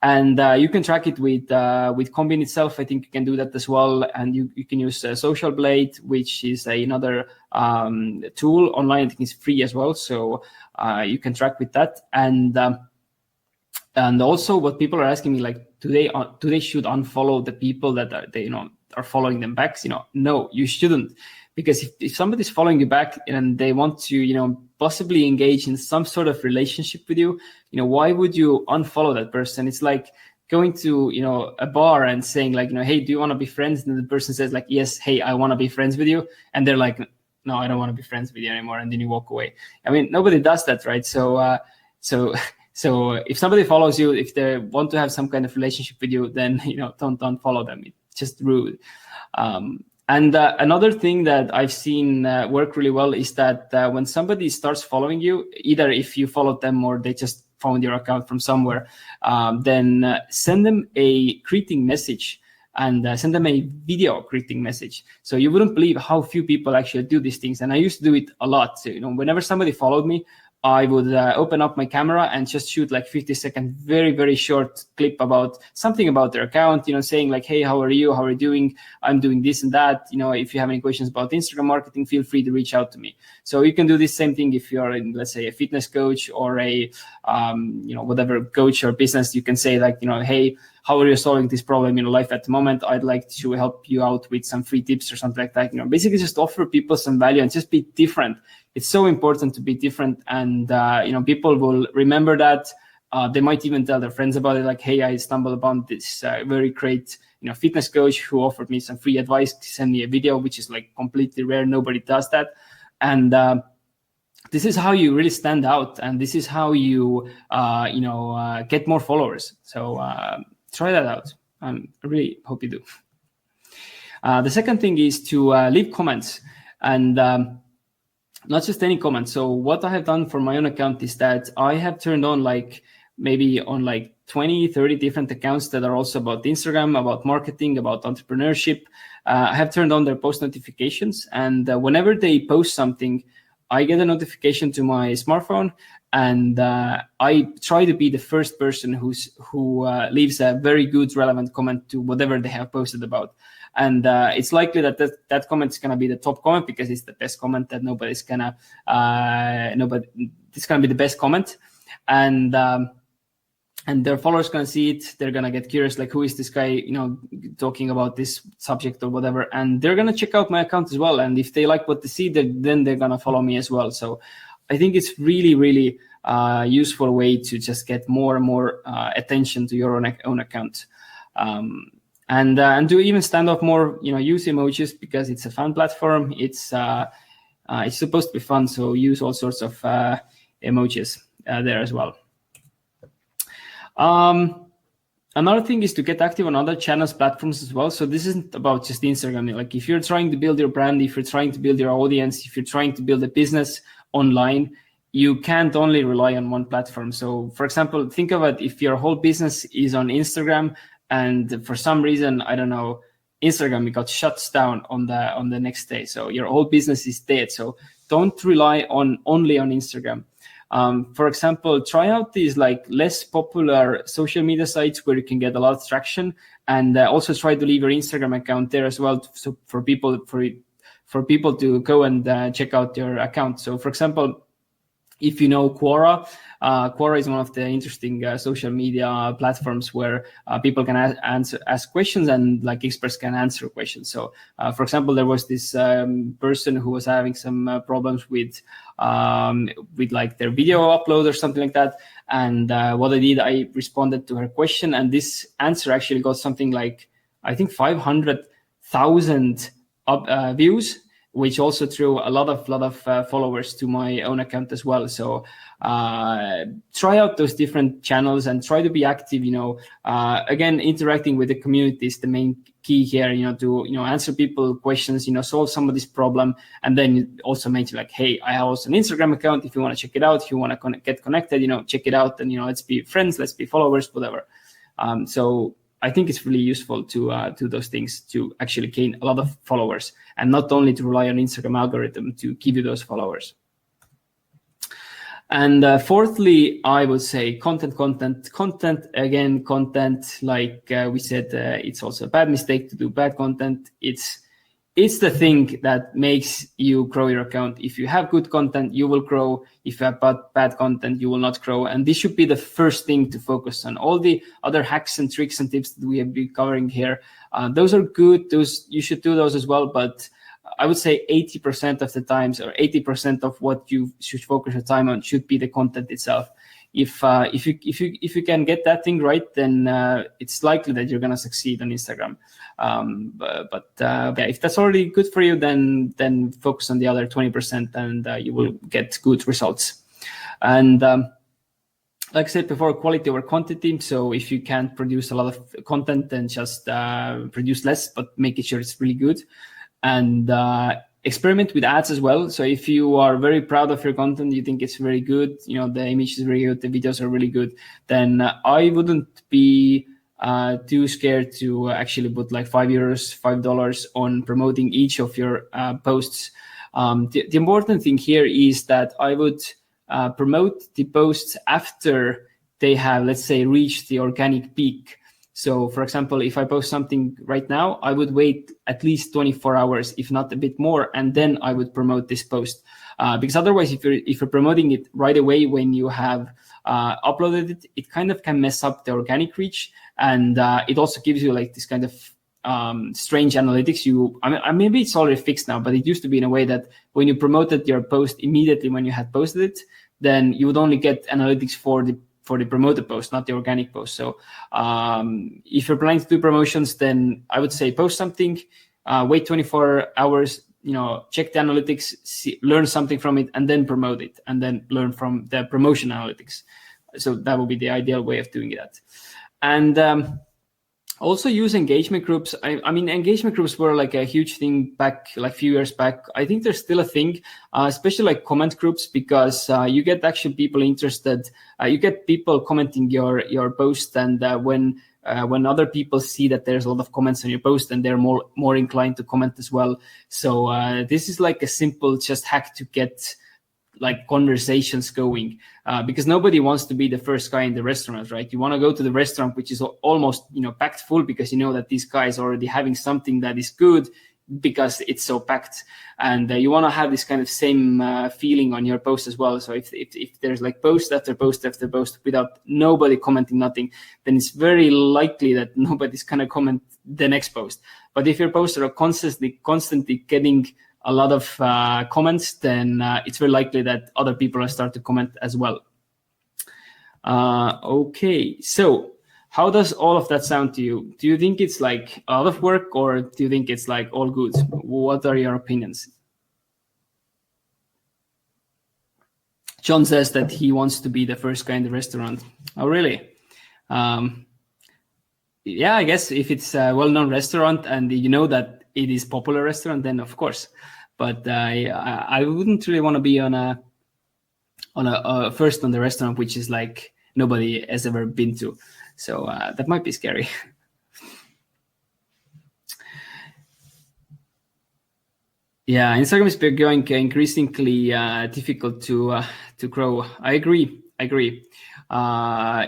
And you can track it with Combin itself. I think you can do that as well. And you can use Social Blade, which is another tool online. I think it's free as well. So you can track with that. And also, what people are asking me, like, do they should unfollow the people that are following them back? No, you shouldn't. Because if somebody's following you back and they want to, possibly engage in some sort of relationship with you, why would you unfollow that person? It's like going to, a bar and saying like, hey, do you want to be friends? And the person says like, yes, hey, I want to be friends with you. And they're like, no, I don't want to be friends with you anymore. And then you walk away. I mean, nobody does that, right? So if somebody follows you, if they want to have some kind of relationship with you, then, don't follow them. It's just rude. And another thing that I've seen work really well is that when somebody starts following you, either if you followed them or they just found your account from somewhere, then send them a greeting message, and send them a video greeting message. So you wouldn't believe how few people actually do these things. And I used to do it a lot. So, whenever somebody followed me, I would open up my camera and just shoot like 50-second, very, very short clip about something about their account, saying like, hey, how are you? How are you doing? I'm doing this and that. If you have any questions about Instagram marketing, feel free to reach out to me. So you can do this same thing if you're in, let's say, a fitness coach or a, whatever coach or business. You can say like, hey, how are you solving this problem in your life at the moment? I'd like to help you out with some free tips or something like that. Basically just offer people some value and just be different. It's so important to be different, and people will remember that. They might even tell their friends about it, like, hey, I stumbled upon this very great fitness coach who offered me some free advice to send me a video, which is like completely rare. Nobody does that. And this is how you really stand out, and this is how you get more followers. So try that out. I really hope you do. The second thing is to leave comments, and not just any comments. So what I have done for my own account is that I have turned on maybe on 20, 30 different accounts that are also about Instagram, about marketing, about entrepreneurship. I have turned on their post notifications, and whenever they post something, I get a notification to my smartphone, and I try to be the first person who leaves a very good, relevant comment to whatever they have posted about. And it's likely that comment is going to be the top comment because it's the best comment that it's going to be the best comment. And their followers going to see it. They're going to get curious, like, who is this guy, talking about this subject or whatever. And they're going to check out my account as well. And if they like what they see, then they're going to follow me as well. So I think it's really, really useful way to just get more and more attention to your own account. And to even stand up more, use emojis because it's a fun platform. It's supposed to be fun, so use all sorts of emojis there as well. Another thing is to get active on other channels, platforms as well. So this isn't about just Instagram. Like if you're trying to build your brand, if you're trying to build your audience, if you're trying to build a business online, you can't only rely on one platform. So for example, think of it, if your whole business is on Instagram, and for some reason, I don't know, Instagram got shut down on the next day. So your whole business is dead. So don't rely only on Instagram. For example, try out these less popular social media sites where you can get a lot of traction, and also try to leave your Instagram account there as well, so for people to go and check out your account. So for example, if you know Quora, Quora is one of the interesting social media platforms where people can ask questions, and experts can answer questions. So, for example, there was this person who was having some problems with their video upload or something like that. And what I did, I responded to her question, and this answer actually got something like, I think, 500,000 views, which also drew a lot of followers to my own account as well. So try out those different channels and try to be active. Again, interacting with the community is the main key here. To answer people questions, solve some of this problem, and then also mention hey, I have also an Instagram account. If you want to check it out, if you want to get connected, check it out, and let's be friends, let's be followers, whatever. So I think it's really useful to do those things to actually gain a lot of followers, and not only to rely on Instagram algorithm to give you those followers. And fourthly, I would say content. Again, content, like we said, it's also a bad mistake to do bad content. It's the thing that makes you grow your account. If you have good content, you will grow. If you have bad content, you will not grow. And this should be the first thing to focus on. All the other hacks and tricks and tips that we have been covering here, those are good. You should do those as well. But I would say 80% of the times, or 80% of what you should focus your time on should be the content itself. If you can get that thing right, then it's likely that you're gonna succeed on Instagram. If that's already good for you, then focus on the other 20%, and you will get good results. And like I said before, quality over quantity. So if you can't produce a lot of content, then just produce less, but make sure it's really good. And experiment with ads as well. So if you are very proud of your content, you think it's very good, the image is very good, the videos are really good, then I wouldn't be too scared to actually put $5 on promoting each of your posts. The important thing here is that I would promote the posts after they have, let's say, reached the organic peak. So, for example, if I post something right now, I would wait at least 24 hours, if not a bit more, and then I would promote this post. Because otherwise, if you're promoting it right away when you have uploaded it, it kind of can mess up the organic reach, and it also gives you like this kind of strange analytics. Maybe it's already fixed now, but it used to be in a way that when you promoted your post immediately when you had posted it, then you would only get analytics for the promoted post, not the organic post. So if you're planning to do promotions, then I would say post something, wait 24 hours, check the analytics, learn something from it, and then promote it, and then learn from the promotion analytics. So that would be the ideal way of doing that. And also use engagement groups. I mean, engagement groups were like a huge thing back, like a few years back. I think there's still a thing, especially like comment groups, because you get actually people interested. You get people commenting your post, and when other people see that there's a lot of comments on your post, and they're more inclined to comment as well. So this is like a simple just hack to get like conversations going, because nobody wants to be the first guy in the restaurant, right? You want to go to the restaurant which is almost packed full, because you know that these guys are already having something that is good because it's so packed, and you want to have this kind of same feeling on your post as well. So if there's like post after post after post without nobody commenting nothing, then it's very likely that nobody's gonna comment the next post. But if your posts are constantly getting a lot of comments, then it's very likely that other people will start to comment as well. Okay, so how does all of that sound to you? Do you think it's like a lot of work, or do you think it's like all good? What are your opinions? John says that he wants to be the first guy in the restaurant. Oh, really? Yeah, I guess if it's a well-known restaurant and you know that it is popular restaurant, then of course. But I wouldn't really want to be on a first on the restaurant which is like nobody has ever been to. So that might be scary. Yeah, Instagram is becoming increasingly difficult to grow. I agree.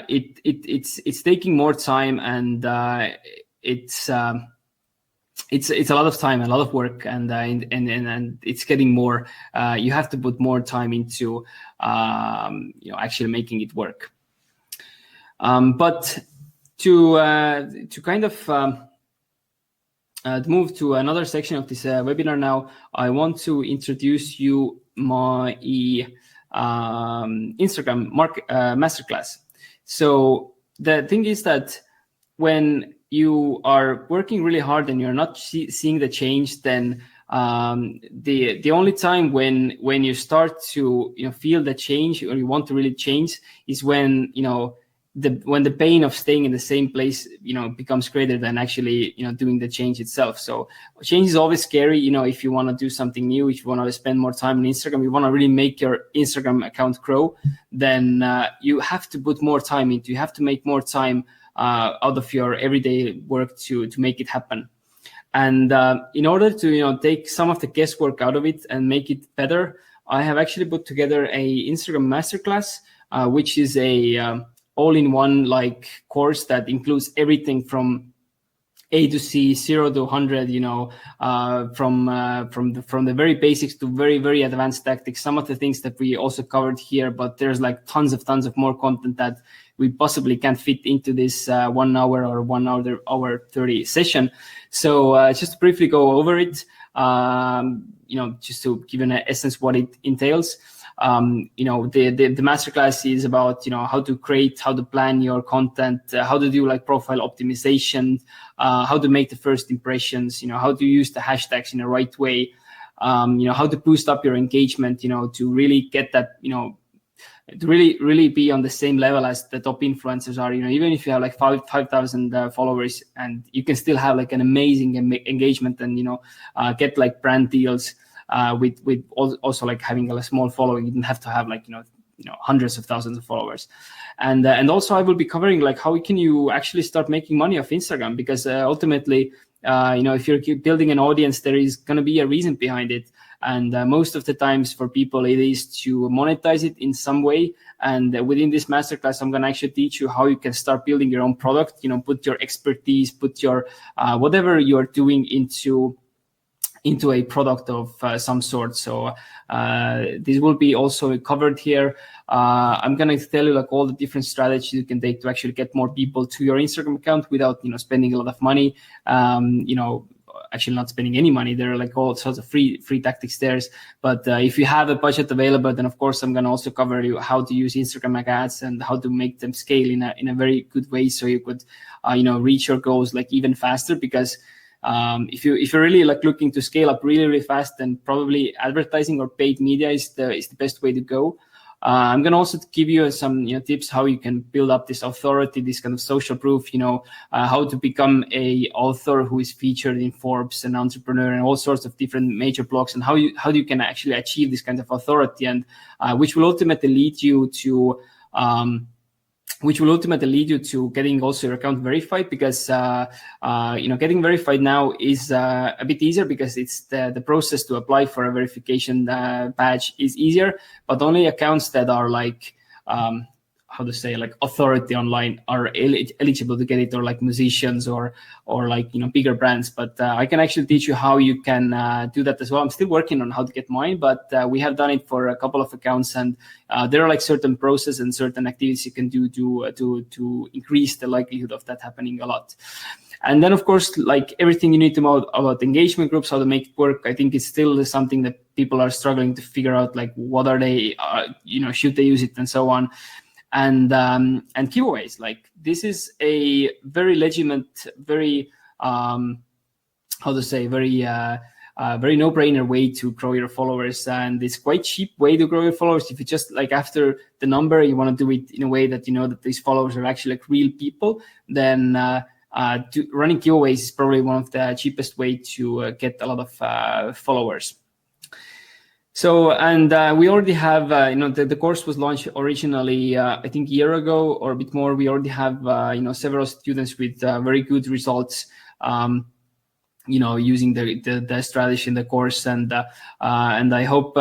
It's taking more time, and it's a lot of time, a lot of work, and it's getting more. You have to put more time into actually making it work. But to kind of move to another section of this webinar now, I want to introduce you my Instagram masterclass. So the thing is that when you are working really hard and you're not seeing the change, then the only time when you start to feel the change, or you want to really change, is when when the pain of staying in the same place becomes greater than actually doing the change itself. So change is always scary. If you want to do something new, if you want to spend more time on Instagram, you want to really make your Instagram account grow, then you have to put more time into. You have to make more time out of your everyday work to make it happen. And in order to take some of the guesswork out of it and make it better, I have actually put together a Instagram masterclass, which is a all-in-one like course that includes everything from A to C, 0 to 100, from the very basics to very, very advanced tactics. Some of the things that we also covered here, but there's like tons of more content that we possibly can't fit into this 1 hour or 1 hour 30 session. So just to briefly go over it, just to give an essence what it entails. The masterclass is about how to create, how to plan your content, how to do like profile optimization, how to make the first impressions, how to use the hashtags in the right way, how to boost up your engagement, to really get that, to really be on the same level as the top influencers are. Even if you have like 5,000 followers, and you can still have like an amazing engagement and get like brand deals. With also like having a small following. You don't have to have like hundreds of thousands of followers, and also I will be covering like how can you actually start making money off Instagram, because ultimately if you're building an audience, there is going to be a reason behind it, And most of the times for people, it is to monetize it in some way. And within this masterclass, I'm going to actually teach you how you can start building your own product, put your expertise, put your whatever you're doing into a product of some sort. So this will be also covered here. I'm going to tell you like all the different strategies you can take to actually get more people to your Instagram account without, spending a lot of money. Actually not spending any money. There are like all sorts of free tactics there. But if you have a budget available, then of course I'm going to also cover you how to use Instagram ads and how to make them scale in a very good way, so you could reach your goals like even faster. Because if you're really like looking to scale up really fast, then probably advertising or paid media is the best way to go. I'm going to also give you some tips how you can build up this authority, this kind of social proof, how to become a author who is featured in Forbes and Entrepreneur and all sorts of different major blogs, and how you can actually achieve this kind of authority, and which will ultimately lead you to getting also your account verified. Because getting verified now is a bit easier, because it's the process to apply for a verification badge is easier, but only accounts that are like authority online are eligible to get it, or like musicians or like bigger brands. But I can actually teach you how you can do that as well. I'm still working on how to get mine, but we have done it for a couple of accounts, and there are like certain processes and certain activities you can do to increase the likelihood of that happening a lot. And then, of course, like everything you need to know about engagement groups, how to make it work, I think it's still something that people are struggling to figure out, like what are they, should they use it and so on. And giveaways, like this is a very legitimate, very very no-brainer way to grow your followers, and it's quite cheap way to grow your followers. If you just like after the number, you want to do it in a way that that these followers are actually like real people, then running giveaways is probably one of the cheapest way to get a lot of followers. So, and we already have, the course was launched originally, I think a year ago or a bit more. We already have, several students with very good results, using the strategy in the course. And I hope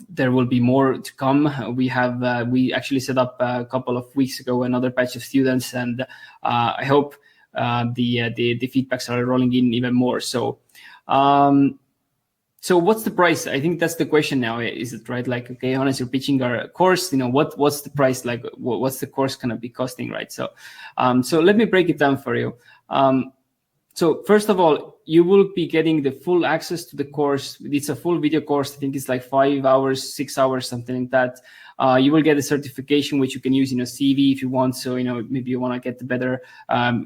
there will be more to come. We actually set up a couple of weeks ago another batch of students, and I hope the feedbacks are rolling in even more. So, so what's the price? I think that's the question now. Is it right? Like, okay, Johannes, you're pitching our course. What's the price? Like, what's the course gonna be costing, right? So, so let me break it down for you. So first of all, you will be getting the full access to the course. It's a full video course. I think it's like 5 hours, 6 hours, something like that. You will get a certification which you can use in your CV if you want. So, maybe you want to get the better,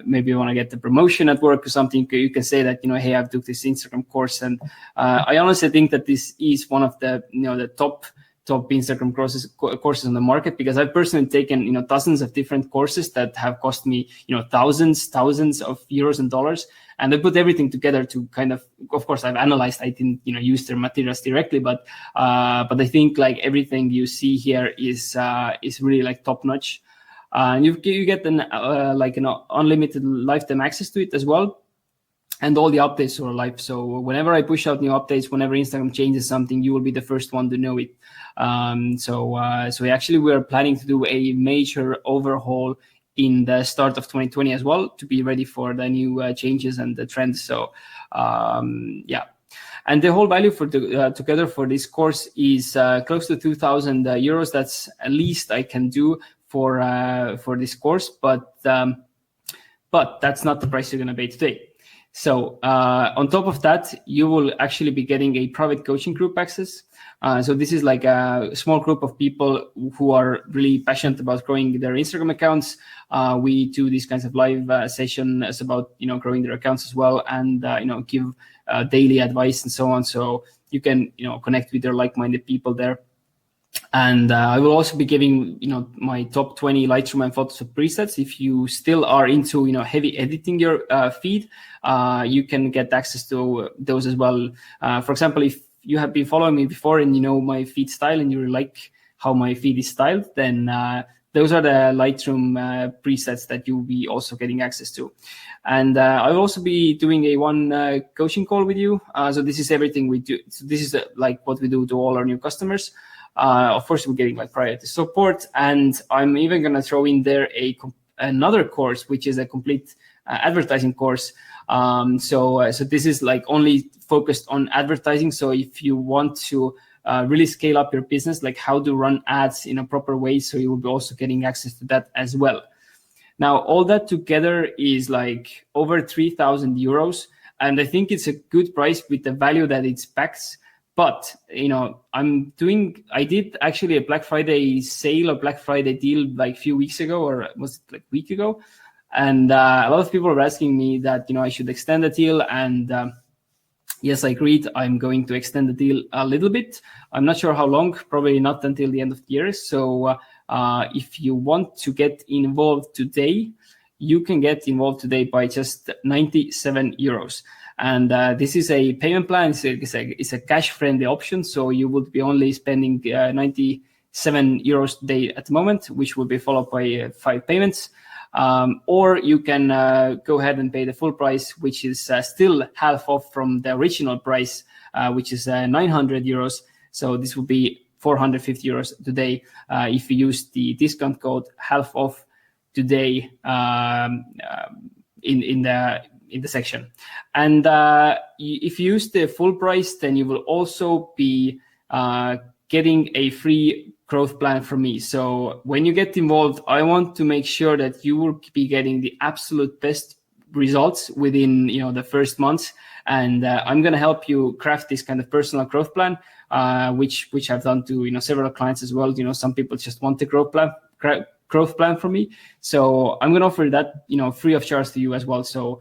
maybe you want to get the promotion at work or something. You can say that, hey, I've took this Instagram course. And I honestly think that this is one of the, the top Instagram courses on the market, because I've personally taken, dozens of different courses that have cost me, thousands of euros and dollars. And I put everything together to kind of course, I've analyzed. I didn't, use their materials directly, but I think like everything you see here is really like top notch. And you get an unlimited lifetime access to it as well. And all the updates are live. So whenever I push out new updates, whenever Instagram changes something, you will be the first one to know it. So we are planning to do a major overhaul in the start of 2020 as well, to be ready for the new changes and the trends. So yeah. And the whole value for together for this course is close to 2,000 euros. That's at least I can do for this course, but that's not the price you're going to pay today. So on top of that, you will actually be getting a private coaching group access. So this is like a small group of people who are really passionate about growing their Instagram accounts. We do these kinds of live sessions about, growing their accounts as well, and, give daily advice and so on. So you can, connect with their like-minded people there. And I will also be giving, my top 20 Lightroom and Photoshop presets. If you still are into, heavy editing your feed, you can get access to those as well. For example, if you have been following me before and you know my feed style and you like how my feed is styled, then those are the Lightroom presets that you'll be also getting access to. And I'll also be doing a one coaching call with you. So this is everything we do. So this is like what we do to all our new customers. Of course, we're getting like priority support, and I'm even going to throw in there another course, which is a complete advertising course. So this is like only focused on advertising. So if you want to really scale up your business, like how to run ads in a proper way, so you will be also getting access to that as well. Now, all that together is like over 3,000 euros. And I think it's a good price with the value that it packs. But, I did actually a Black Friday sale or Black Friday deal like a few weeks ago, or was it like a week ago? And a lot of people were asking me that, I should extend the deal. And yes, I agreed. I'm going to extend the deal a little bit. I'm not sure how long, probably not until the end of the year. So if you want to get involved today, you can get involved today by just 97 euros. And this is a payment plan. It's a cash-friendly option. So you would be only spending 97 euros a day at the moment, which will be followed by 5 payments. Or you can go ahead and pay the full price, which is still half off from the original price, which is 900 euros. So this will be 450 euros today if you use the discount code half off today in the section. And if you use the full price, then you will also be getting a free growth plan from me. So when you get involved, I want to make sure that you will be getting the absolute best results within the first months. And I'm going to help you craft this kind of personal growth plan, which I've done to several clients as well. Some people just want the growth plan from me. So I'm going to offer that free of charge to you as well. So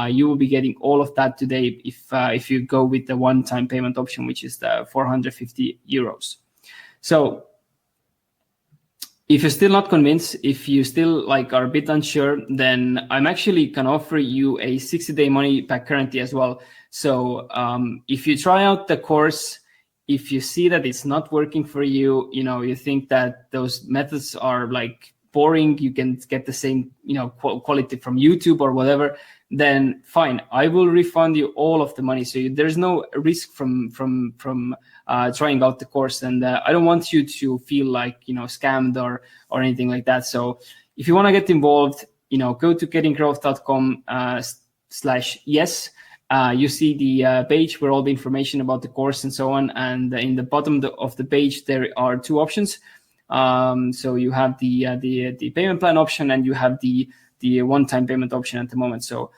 you will be getting all of that today if you go with the one-time payment option, which is the 450 euros. So if you're still not convinced, if you still are a bit unsure, then I'm actually going to offer you a 60-day money back guarantee as well. So if you try out the course, if you see that it's not working for you, you think that those methods are boring, you can get the same quality from YouTube or whatever, then fine, I will refund you all of the money. So there's no risk from trying out the course, and I don't want you to feel scammed or anything like that. So if you want to get involved, go to gettinggrowth.com/yes. You see the page where all the information about the course and so on, and in the bottom of the page there are 2 options. So you have the payment plan option, and you have the one-time payment option at the moment. So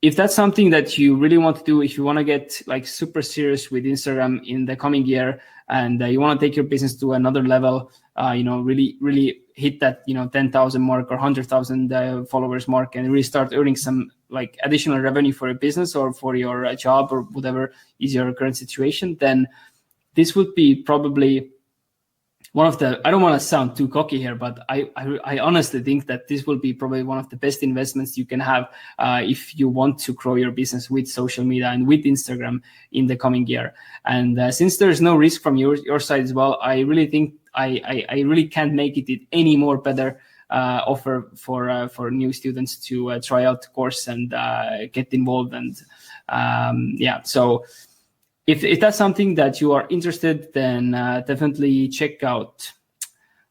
if that's something that you really want to do, if you want to get super serious with Instagram in the coming year, and you want to take your business to another level, really hit that 10,000 mark or 100,000 followers mark, and really start earning some additional revenue for your business or for your job or whatever is your current situation, then this would be probably one of the, I don't want to sound too cocky here, but I honestly think that this will be probably one of the best investments you can have if you want to grow your business with social media and with Instagram in the coming year. And since there's no risk from your side as well, I really think I really can't make it any more better offer for new students to try out the course and get involved. And so if that's something that you are interested, then definitely check out.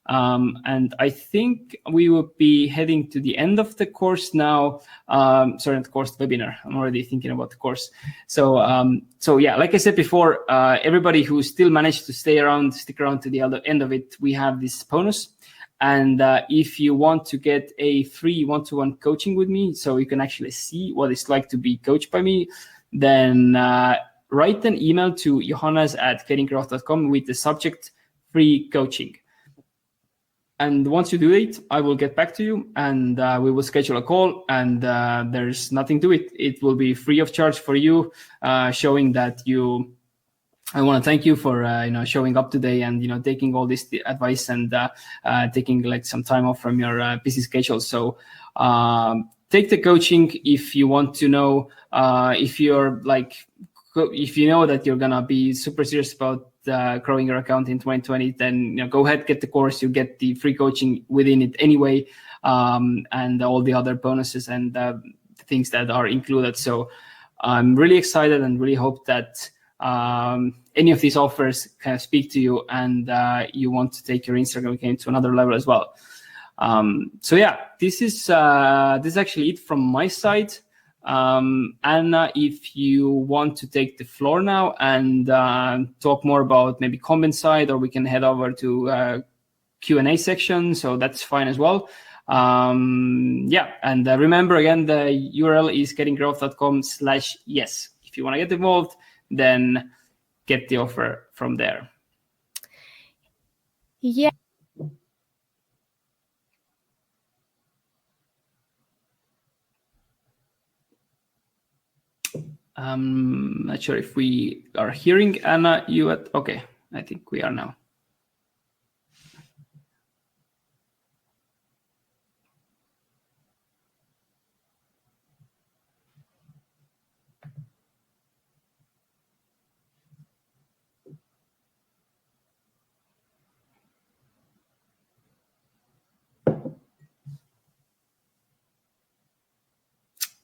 And I think we will be heading to the end of the course now. Sorry, not the course, the webinar. I'm already thinking about the course. So yeah, like I said before, everybody who still managed to stick around to the end of it, we have this bonus. And if you want to get a free one-to-one coaching with me, so you can actually see what it's like to be coached by me, then write an email to johannes@gettinggrowth.com with the subject free coaching. And once you do it, I will get back to you, and we will schedule a call, and there's nothing to it. It will be free of charge for you, showing that I want to thank you for showing up today and taking all this advice and taking some time off from your busy schedule. So take the coaching if you want to know if you're if you know that you're gonna be super serious about growing your account in 2020, then go ahead, get the course. You get the free coaching within it anyway, and all the other bonuses and things that are included. So I'm really excited and really hope that any of these offers kind of speak to you, and you want to take your Instagram game to another level as well. So yeah, this is actually it from my side. Anna, if you want to take the floor now and talk more about maybe comment side, or we can head over to Q&A section, so that's fine as well. Yeah, and remember again, the URL is gettinggrowth.com/yes. If you want to get involved, then get the offer from there. Yeah. I'm not sure if we are hearing Anna. Okay, I think we are now.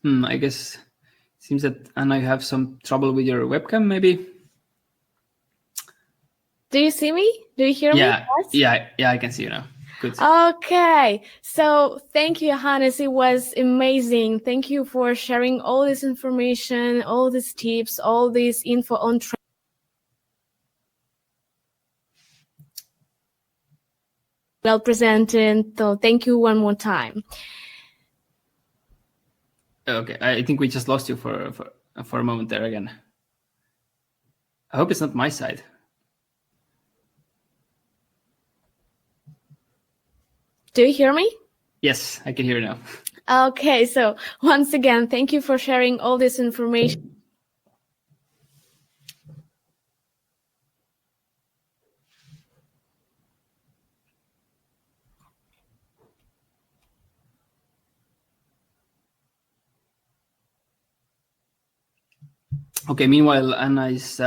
I guess seems that Anna, you have some trouble with your webcam, maybe. Do you see me? Do you hear me? Yeah, I can see you now. Good. Okay, so thank you, Johannes. It was amazing. Thank you for sharing all this information, all these tips, all this info on well presented. So thank you one more time. Okay, I think we just lost you for a moment there again. I hope it's not my side. Do you hear me? Yes, I can hear you now. Okay, so once again, thank you for sharing all this information. Okay, meanwhile, Anna is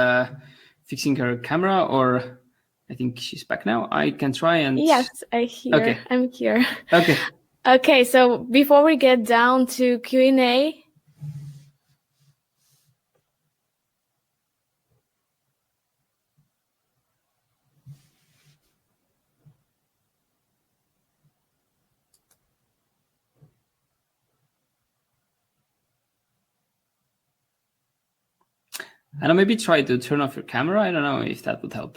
fixing her camera, or I think she's back now. I can try and... Yes, I hear. Okay. I'm here. Okay. Okay, so before we get down to Q&A, Anna, maybe try to turn off your camera. I don't know if that would help.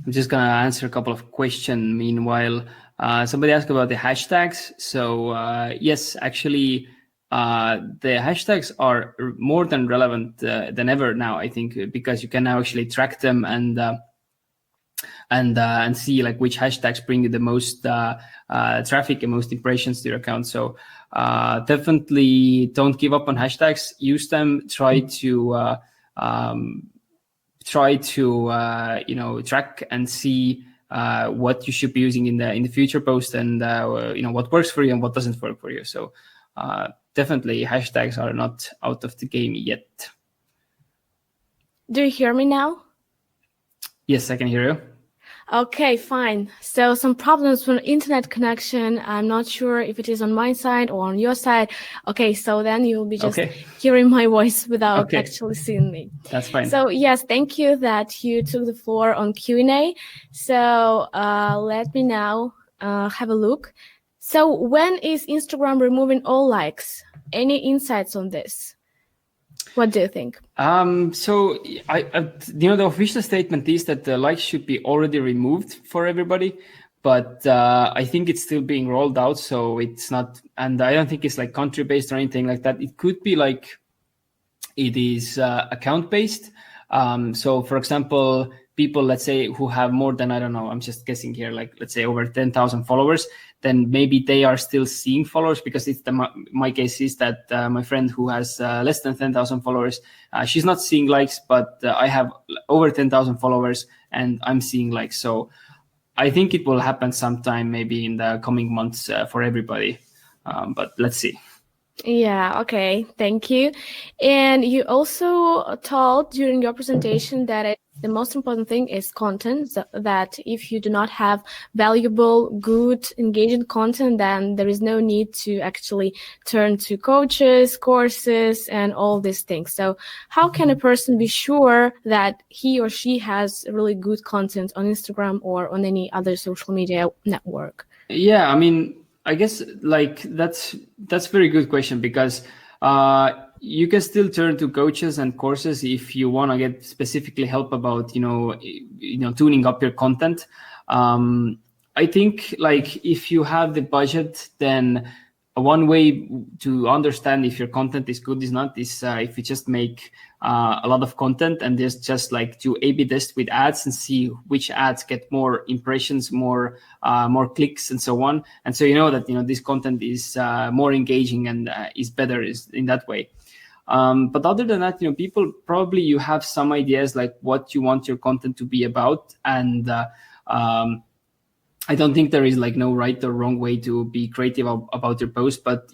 I'm just going to answer a couple of questions. Meanwhile, somebody asked about the hashtags. So yes, actually, the hashtags are more than relevant than ever now, I think, because you can now actually track them and see like which hashtags bring you the most traffic and most impressions to your account. So definitely don't give up on hashtags. Use them. Try to track and see what you should be using in the future post, and what works for you and what doesn't work for you. So definitely hashtags are not out of the game yet. do you hear me now? Yes, I can hear you. Okay, fine. So some problems with internet connection. I'm not sure if it is on my side or on your side. Okay, so then you'll be just hearing my voice without actually seeing me. That's fine. So yes, thank you that you took the floor on Q&A. So let me now have a look. So when is Instagram removing all likes? Any insights on this? What do you think? So the official statement is that the likes should be already removed for everybody, but I think it's still being rolled out. So it's not, and I don't think it's like country based or anything like that. It could be like it is account based. So for example, people, let's say, who have more than, I don't know, I'm just guessing here, like let's say over 10,000 followers, then maybe they are still seeing followers, because it's my case is that my friend who has less than 10,000 followers, she's not seeing likes, but I have over 10,000 followers and I'm seeing likes. So I think it will happen sometime, maybe in the coming months for everybody. But let's see. Yeah, okay, thank you. And you also told during your presentation that the most important thing is content, that if you do not have valuable, good, engaging content, then there is no need to actually turn to coaches, courses, and all these things. So how can a person be sure that he or she has really good content on Instagram or on any other social media network? Yeah, I mean, I guess like that's a very good question, because you can still turn to coaches and courses if you want to get specifically help about tuning up your content. I think like if you have the budget, then one way to understand if your content is good is not is if you just make a lot of content and just like do A/B test with ads and see which ads get more impressions, more clicks, and so on. And so that this content is more engaging and is better in that way. But other than that, people probably you have some ideas like what you want your content to be about, and I don't think there is like no right or wrong way to be creative about your post. But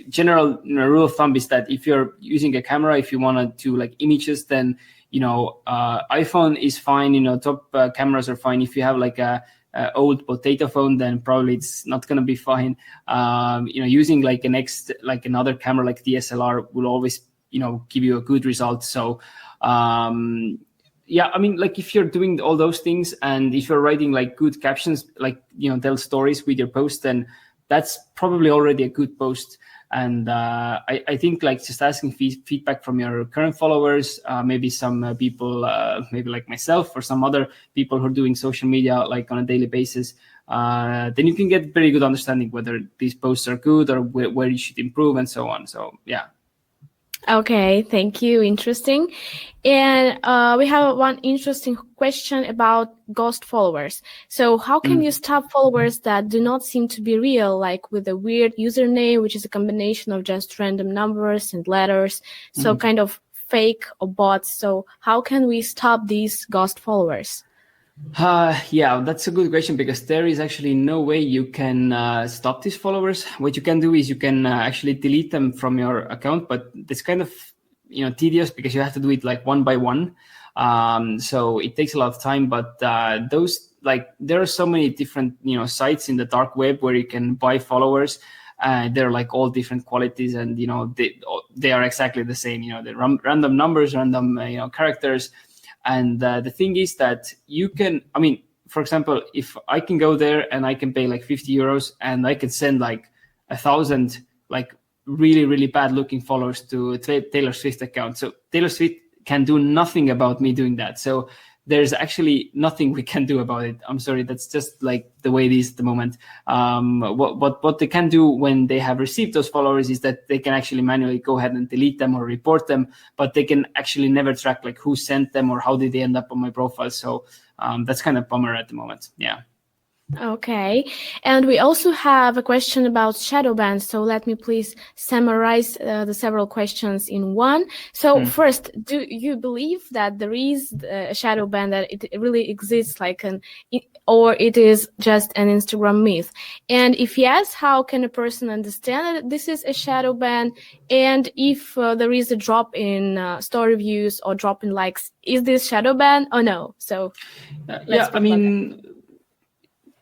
general rule of thumb is that if you're using a camera, if you want to like images, then iPhone is fine. Top cameras are fine. If you have like a old potato phone, then probably it's not going to be fine. Using like another camera like DSLR will always give you a good result. So yeah, I mean, like if you're doing all those things and if you're writing like good captions, like tell stories with your post, then that's probably already a good post. And I think like just asking feedback from your current followers, maybe some people, maybe like myself or some other people who are doing social media like on a daily basis, then you can get very good understanding whether these posts are good or where you should improve and so on. So yeah. Okay, thank you. Interesting. And we have one interesting question about ghost followers. So how can you stop followers that do not seem to be real, like with a weird username, which is a combination of just random numbers and letters, so kind of fake or bots? So how can we stop these ghost followers? Yeah, that's a good question, because there is actually no way you can stop these followers. What you can do is you can actually delete them from your account, but it's kind of tedious because you have to do it like one by one. So it takes a lot of time. But those there are so many different sites in the dark web where you can buy followers. They're like all different qualities, and they are exactly the same. They're random numbers, random characters. And the thing is that you can, I mean, for example, if I can go there and I can pay like 50 euros and I can send like 1,000 like really, really bad looking followers to Taylor Swift account. So Taylor Swift can do nothing about me doing that. So there's actually nothing we can do about it. I'm sorry. That's just like the way it is at the moment. What they can do when they have received those followers is that they can actually manually go ahead and delete them or report them, but they can actually never track like who sent them or how did they end up on my profile. So that's kind of bummer at the moment. Yeah. Okay, and we also have a question about shadow bans. So let me please summarize the several questions in one. So first, do you believe that there is a shadow ban, that it really exists, or it is just an Instagram myth? And if yes, how can a person understand that this is a shadow ban? And if there is a drop in story views or drop in likes, is this shadow ban or no? So yeah, I mean,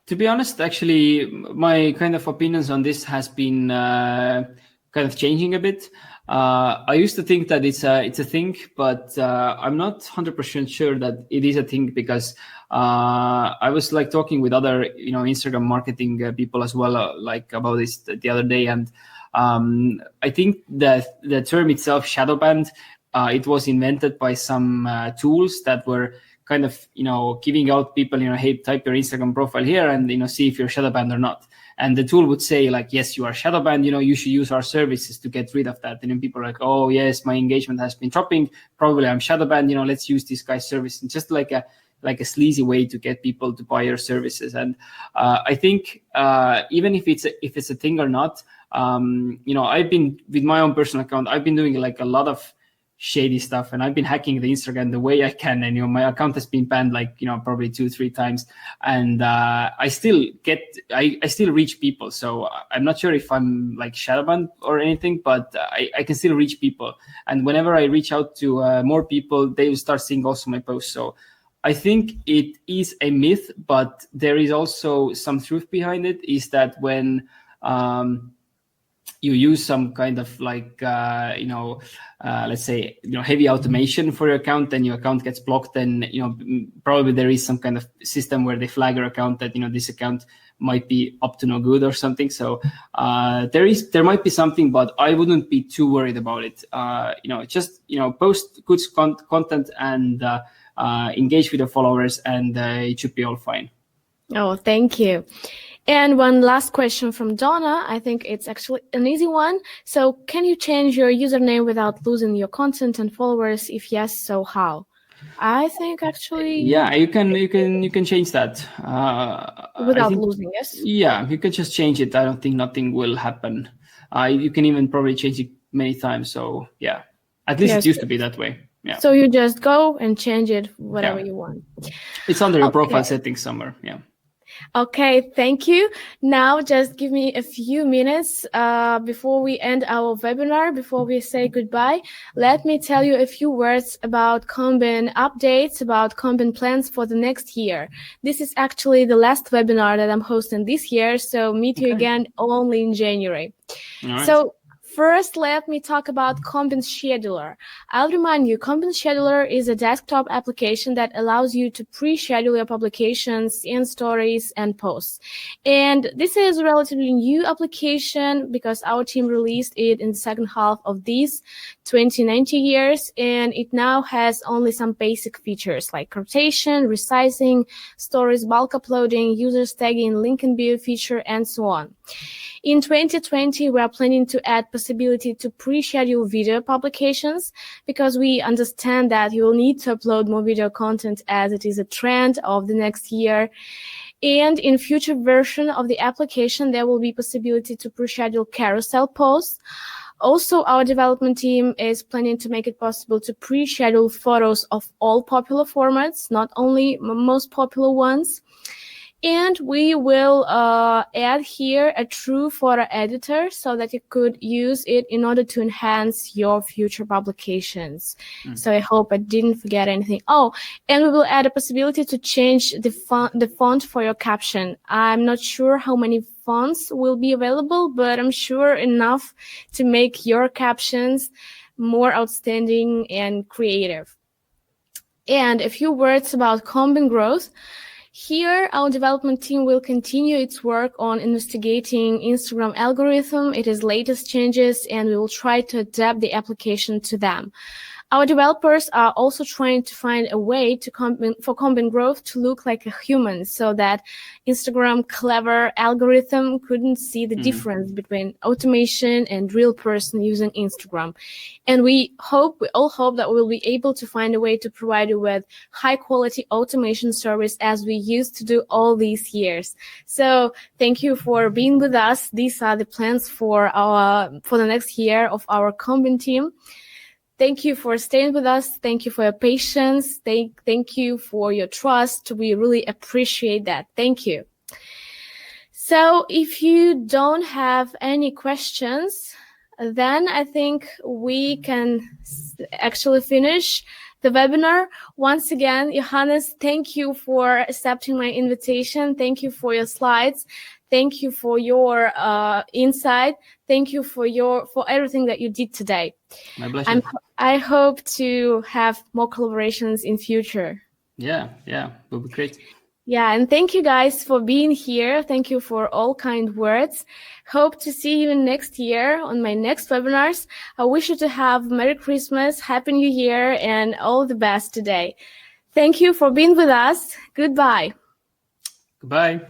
to be honest, actually, my kind of opinions on this has been kind of changing a bit. I used to think that it's a thing, but I'm not 100% sure that it is a thing, because I was like talking with other Instagram marketing people as well, like about this the other day, and I think that the term itself, shadow banned, it was invented by some tools that were kind of giving out people hey, type your Instagram profile here and see if you're shadow banned or not. And the tool would say like, yes, you are shadow banned, you should use our services to get rid of that. And then people are like, oh yes, my engagement has been dropping, probably I'm shadow banned, let's use this guy's service. And just like a like a sleazy way to get people to buy your services. And I think even if it's a thing or not, I've been, with my own personal account, I've been doing like a lot of shady stuff, and I've been hacking the Instagram the way I can, and my account has been banned like probably 2-3 times, and I still reach people. So I'm not sure if I'm like shadow banned or anything, but I can still reach people, and whenever I reach out to more people, they will start seeing also my posts. So I think it is a myth, but there is also some truth behind it, is that when you use some kind of like, let's say, heavy automation for your account, then your account gets blocked, then, probably there is some kind of system where they flag your account that, this account might be up to no good or something. So there might be something, but I wouldn't be too worried about it. Just, post good content and engage with your followers, and it should be all fine. Oh, thank you. And one last question from Donna. I think it's actually an easy one. So can you change your username without losing your content and followers? If yes, so how? I think actually... Yeah, you can change that. Without losing, yes? Yeah, you can just change it. I don't think nothing will happen. You can even probably change it many times. So yeah, at least it used to be that way. Yeah. So you just go and change it whatever you want. It's under your profile settings somewhere. Yeah. Okay, thank you. Now just give me a few minutes before we end our webinar, before we say goodbye. Let me tell you a few words about Combin updates, about Combin plans for the next year. This is actually the last webinar that I'm hosting this year, so meet you again only in January. Right. So first, let me talk about Combin Scheduler. I'll remind you, Combin Scheduler is a desktop application that allows you to pre-schedule your publications in stories and posts. And this is a relatively new application because our team released it in the second half of these 2019 years, and it now has only some basic features like rotation, resizing, stories bulk uploading, users tagging, link in bio feature, and so on. In 2020, we are planning to add possibility to pre-schedule video publications because we understand that you will need to upload more video content as it is a trend of the next year. And in future version of the application, there will be possibility to pre-schedule carousel posts. Also, our development team is planning to make it possible to pre-schedule photos of all popular formats, not only most popular ones. And we will add here a true photo editor so that you could use it in order to enhance your future publications. So I hope I didn't forget anything. Oh, and we will add a possibility to change the font for your caption. I'm not sure how many fonts will be available, but I'm sure enough to make your captions more outstanding and creative. And a few words about Combin growth. Here, our development team will continue its work on investigating Instagram algorithm, its latest changes, and we will try to adapt the application to them. Our developers are also trying to find a way for Combin growth to look like a human so that Instagram clever algorithm couldn't see the difference between automation and real person using Instagram. And we all hope that we'll be able to find a way to provide you with high quality automation service as we used to do all these years. So thank you for being with us. These are the plans for the next year of our Combin team. Thank you for staying with us. Thank you for your patience. Thank you for your trust. We really appreciate that. Thank you. So if you don't have any questions, then I think we can actually finish the webinar. Once again, Johannes, thank you for accepting my invitation. Thank you for your slides. Thank you for your insight. Thank you for everything that you did today. My pleasure. I hope to have more collaborations in future. Yeah, will be great. Yeah, and thank you guys for being here. Thank you for all kind words. Hope to see you next year on my next webinars. I wish you to have Merry Christmas, Happy New Year, and all the best today. Thank you for being with us. Goodbye. Goodbye.